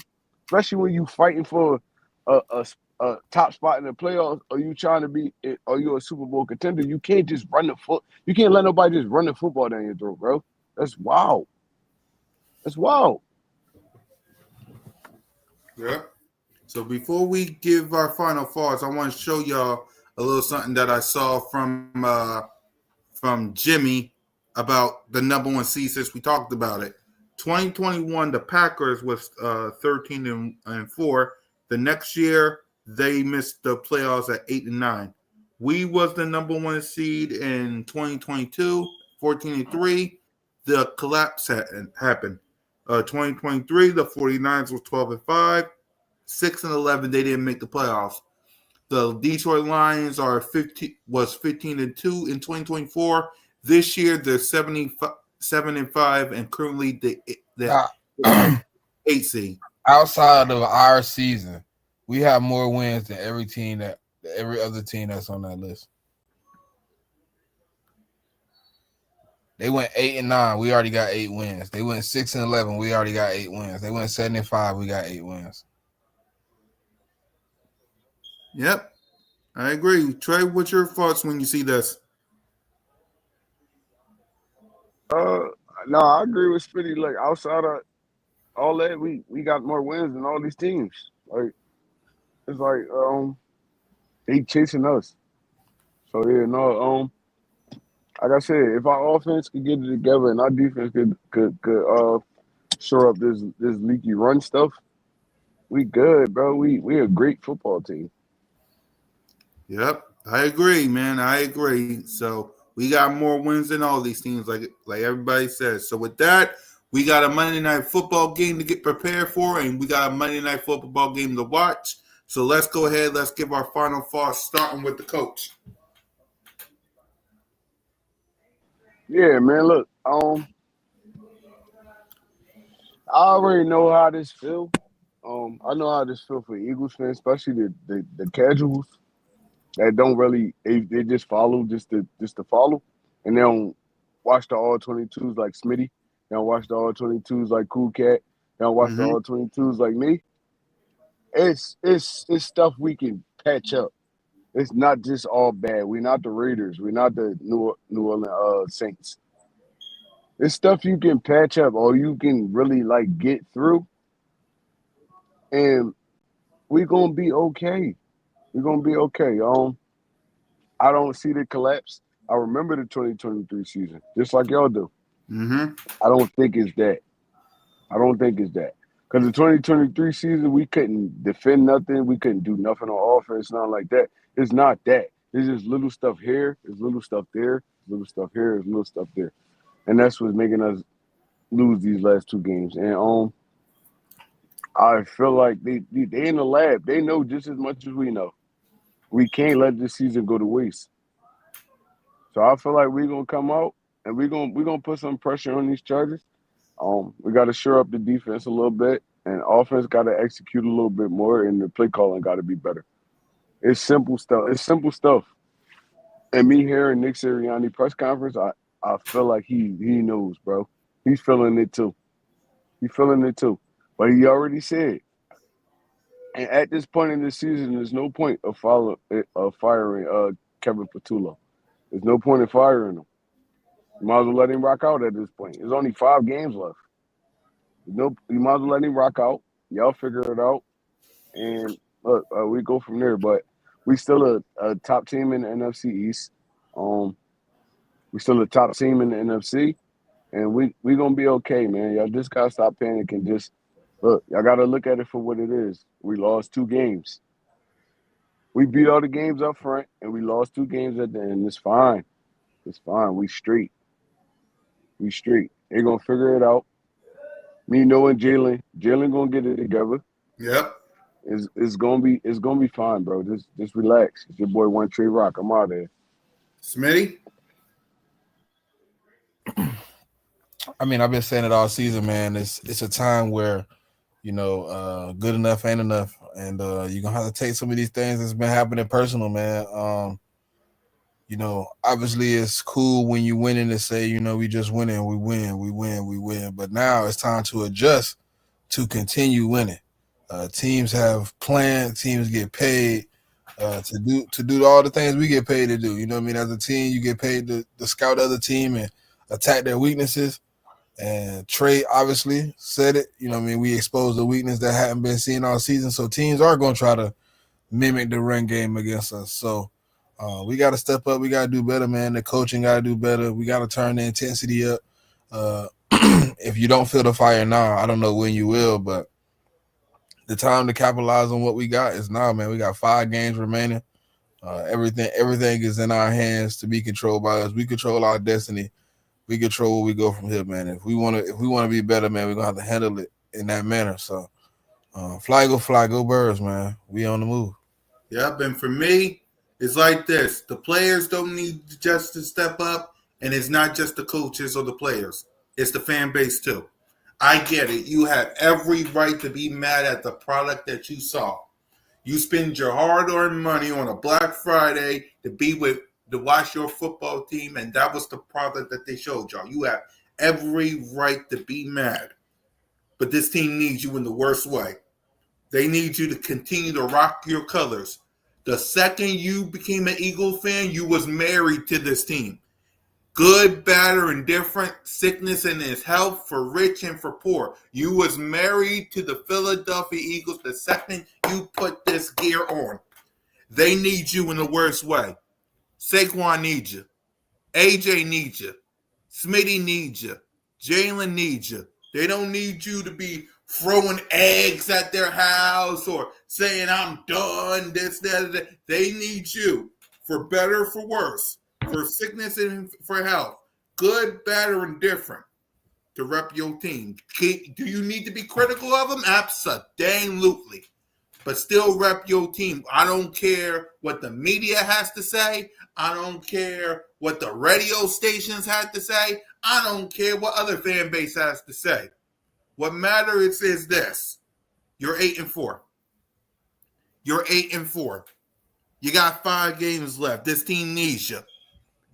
Especially when you fighting for a top spot in the playoffs, or you trying to be, or you're a Super Bowl contender. You can't just run the foot. You can't let nobody just run the football down your throat, bro. That's wild. That's wild. yeah. So before we give our final thoughts, I want to show y'all a little something that I saw from Jimmy about the number 1 seed since we talked about it. 2021, the Packers was 13-4. The next year, they missed the playoffs at 8-9. We was the number 1 seed in 2022, 14-3. The collapse happened. 2023, the 49ers was 12-5. 6-11, they didn't make the playoffs. The Detroit Lions are 15-2 in 2024. This year they're 7-5 and currently the Now, 8 seed. outside of our season, we have more wins than every other team that's on that list. They went 8-9. We already got 8 wins. They went 6-11. We already got 8 wins. They went 7-5. We got 8 wins. Yep, I agree. Trey, what's your thoughts when you see this? No, I agree with Spitty. Like outside of all that, we got more wins than all these teams. Like it's like they chasing us. So yeah, no, like I said, if our offense could get it together and our defense could shore up this leaky run stuff, we good, bro. We a great football team. Yep, I agree, man. I agree. So we got more wins than all these teams, like everybody says. So with that, we got a Monday Night Football game to get prepared for, and we got a Monday Night Football game to watch. So let's go ahead. Let's give our final thoughts, starting with the coach. Yeah, man. Look, I already know how this feel. I know how this feel for Eagles fans, especially the casuals that don't really they just follow just to follow, and they don't watch the all 22s like Smitty. They don't watch the all 22s like Cool Cat. They don't watch the all 22s like me. It's stuff we can patch up. It's not just all bad. We're not the Raiders. We're not the New Orleans Saints. It's stuff you can patch up or you can really like get through, and we're gonna be okay. We're gonna be okay. I don't see the collapse. I remember the 2023 season, just like y'all do. Mm-hmm. I don't think it's that. Because the 2023 season, we couldn't defend nothing. We couldn't do nothing on offense, nothing like that. It's not that. It's just little stuff here, there's little stuff there, little stuff here, there's little stuff there. And that's what's making us lose these last 2 games. And I feel like they in the lab. They know just as much as we know. We can't let this season go to waste. So I feel like we're gonna come out and we're gonna put some pressure on these Chargers. We got to shore up the defense a little bit, and offense got to execute a little bit more, and the play calling got to be better. It's simple stuff. And me hearing Nick Sirianni press conference, I feel like he knows, bro. He's feeling it too. But he already said, and at this point in the season, there's no point of firing Kevin Patullo. There's no point in firing him. You might as well let him rock out at this point. There's only 5 games left. You might as well let him rock out. Y'all figure it out, and look, we go from there. But we still a top team in the NFC East. We still a top team in the NFC, and we gonna be okay, man. Y'all just gotta stop panicking. Just look, y'all gotta look at it for what it is. We lost 2 games. We beat all the games up front, and we lost 2 games at the end. It's fine. We straight. They're gonna figure it out. Me knowing Jalen gonna get it together. Yep. It's gonna be fine, bro. Just relax. It's your boy One Tree Rock. I'm out there. Smitty? I mean, I've been saying it all season, man. It's a time where, good enough ain't enough. And you're gonna have to take some of these things that's been happening personal, man. Obviously it's cool when you winning to say, we just winning, we win. But now it's time to adjust to continue winning. Teams have planned, teams get paid to do all the things we get paid to do. You know what I mean? As a team, you get paid to scout the other team and attack their weaknesses. And Trey obviously said it. You know what I mean? We exposed the weakness that hadn't been seen all season. So teams are going to try to mimic the run game against us. So we got to step up. We got to do better, man. The coaching got to do better. We got to turn the intensity up. If you don't feel the fire now, I don't know when you will, but the time to capitalize on what we got is now, man. We got 5 games remaining. Everything is in our hands to be controlled by us. We control our destiny. We control where we go from here, man. If we wanna be better, man, we're gonna have to handle it in that manner. So fly, go birds, man. We on the move. Yep, and for me, it's like this. The players don't need just to step up, and it's not just the coaches or the players. It's the fan base too. I get it. You have every right to be mad at the product that you saw. You spend your hard-earned money on a Black Friday to watch your football team, and that was the product that they showed y'all. You have every right to be mad. But this team needs you in the worst way. They need you to continue to rock your colors. The second you became an Eagles fan, you was married to this team. Good, bad, or indifferent, sickness and his health, for rich and for poor. You was married to the Philadelphia Eagles the second you put this gear on. They need you in the worst way. Saquon needs you. AJ needs you. Smitty needs you. Jalen needs you. They don't need you to be throwing eggs at their house or saying, I'm done, this, that. They need you, for better, for worse, for sickness and for health, good, bad, or indifferent, to rep your team. Do you need to be critical of them? Absolutely. But still rep your team. I don't care what the media has to say. I don't care what the radio stations have to say. I don't care what other fan base has to say. What matters is this. You're 8-4. You're 8-4. You got 5 games left. This team needs you.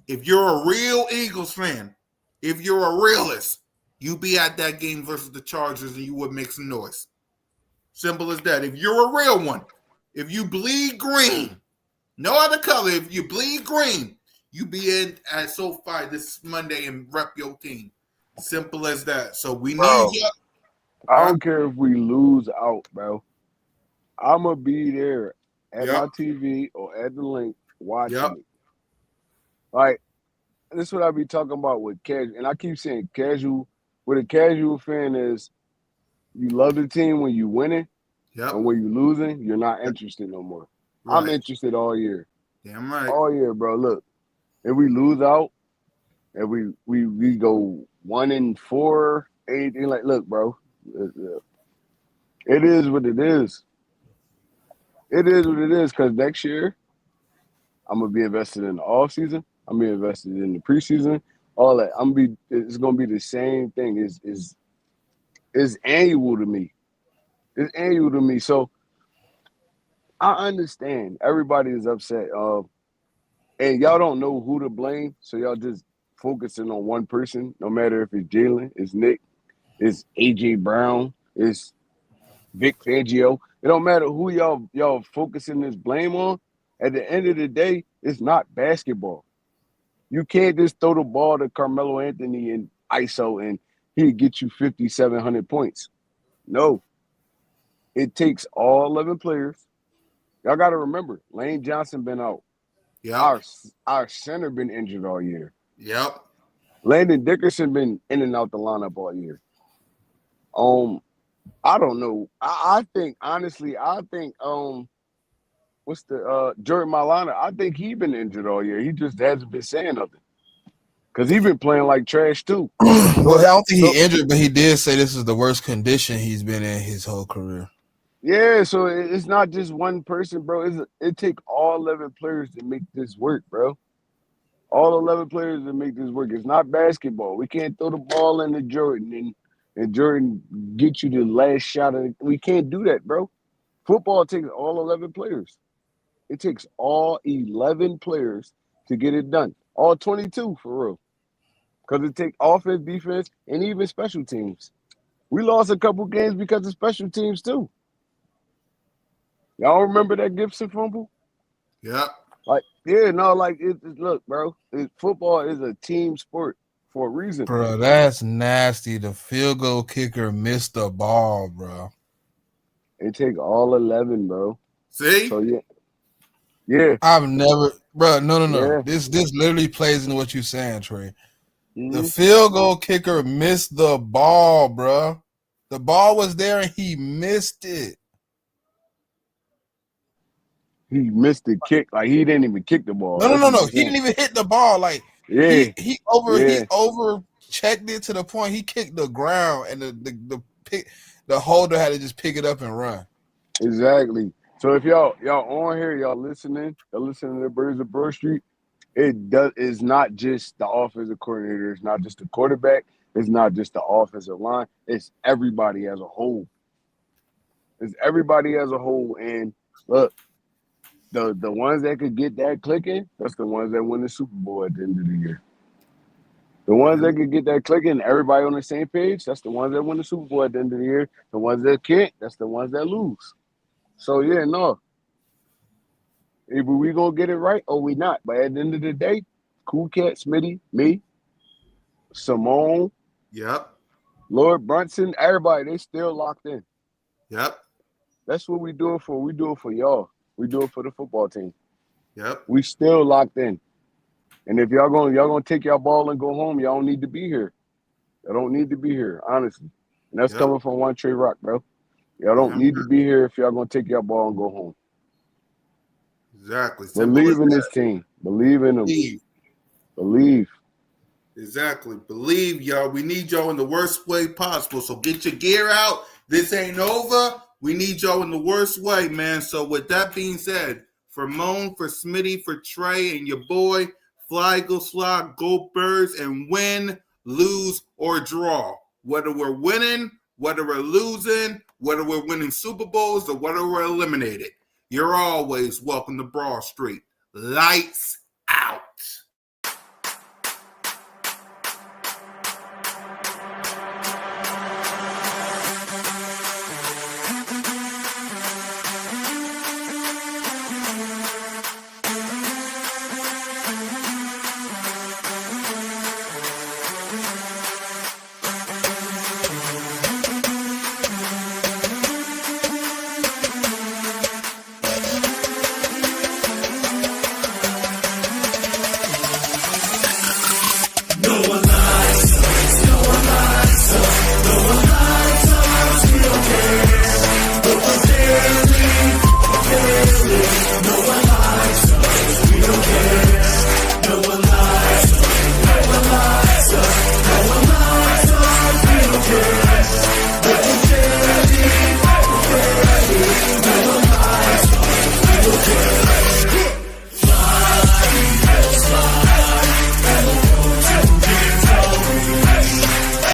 If you're a real Eagles fan, if you're a realist, you be at that game versus the Chargers and you would make some noise. Simple as that. If you're a real one, if you bleed green, no other color, if you bleed green, you be in at SoFi this Monday and rep your team. Simple as that. So we need you. I don't care if we lose out, bro. I'm going to be there at my TV or at the link watching it. Like, this is what I be talking about with casual. And I keep saying casual. What a casual fan is, you love the team when you winning. And when you losing, you're not interested no more. Right. I'm interested all year. Damn right. All year, bro. Look, if we lose out and we go 1-4, anything like, look, bro, it is what it is. It is what it is, because next year, I'm going to be invested in the offseason. I'm going to be invested in the preseason. All that. It's going to be the same thing. It's annual to me. It's annual to me. So I understand everybody is upset. And y'all don't know who to blame. So y'all just focusing on one person, no matter if it's Jalen, it's Nick, it's A.J. Brown, it's Vic Fangio. It don't matter who y'all focusing this blame on. At the end of the day, it's not basketball. You can't just throw the ball to Carmelo Anthony and ISO and he'll get you 5,700 points. No. It takes all 11 players. Y'all got to remember, Lane Johnson been out. Yeah. Our center been injured all year. Yep. Landon Dickerson been in and out the lineup all year. I don't know. I think honestly, what's the Jordan Mailata? I think he been injured all year. He just hasn't been saying nothing. Because he been playing like trash too. Well, I don't think he injured, but he did say this is the worst condition he's been in his whole career. Yeah, so it's not just one person, bro. It take all 11 players to make this work, bro. All 11 players to make this work. It's not basketball. We can't throw the ball into Jordan and Jordan get you the last shot. We can't do that, bro. Football takes all 11 players. It takes all 11 players to get it done. All 22, for real. Because it takes offense, defense, and even special teams. We lost a couple games because of special teams, too. Y'all remember that Gibson fumble? Yeah. Look, bro, football is a team sport for a reason. Bro, that's nasty. The field goal kicker missed the ball, bro. It take all 11, bro. See? So, yeah. I've never, bro, no. Yeah. This literally plays into what you're saying, Trey. Mm-hmm. The field goal kicker missed the ball, bro. The ball was there and he missed it. he missed the kick. Like he didn't even kick the ball. No. That's what I'm He saying. didn't even hit the ball. Like Yeah, he yeah. over checked it to the point he kicked the ground, and the holder had to just pick it up and run. Exactly. So if y'all on here, y'all listening to the Birds of Broad Street, it's not just the offensive coordinator, it's not just the quarterback, it's not just the offensive line, it's everybody as a whole. It's everybody as a whole. And look, the ones that could get that clicking, that's the ones that win the Super Bowl at the end of the year. The ones that could get that clicking, everybody on the same page, that's the ones that win the Super Bowl at the end of the year. The ones that can't, that's the ones that lose. So yeah, no. Either we gonna get it right or we not. But at the end of the day, Cool Cat, Smitty, me, Simone, Yep. Lord Brunson, everybody, they still locked in. Yep. That's what we do it for. We do it for y'all. We do it for the football team. Yep. We still locked in. And if y'all gonna take y'all ball and go home, y'all don't need to be here. Y'all don't need to be here, honestly. And that's coming from One Trey Rock, bro. Y'all don't need to be here if y'all gonna take y'all ball and go home. Exactly. Believe in this team. Believe in them. Believe. Exactly. Believe, y'all. We need y'all in the worst way possible. So get your gear out. This ain't over. We need y'all in the worst way, man. So with that being said, for Moan, for Smitty, for Trey, and your boy, fly, go slide, go Birds, and win, lose, or draw. Whether we're winning, whether we're losing, whether we're winning Super Bowls, or whether we're eliminated. You're always welcome to Broad Street. Lights out.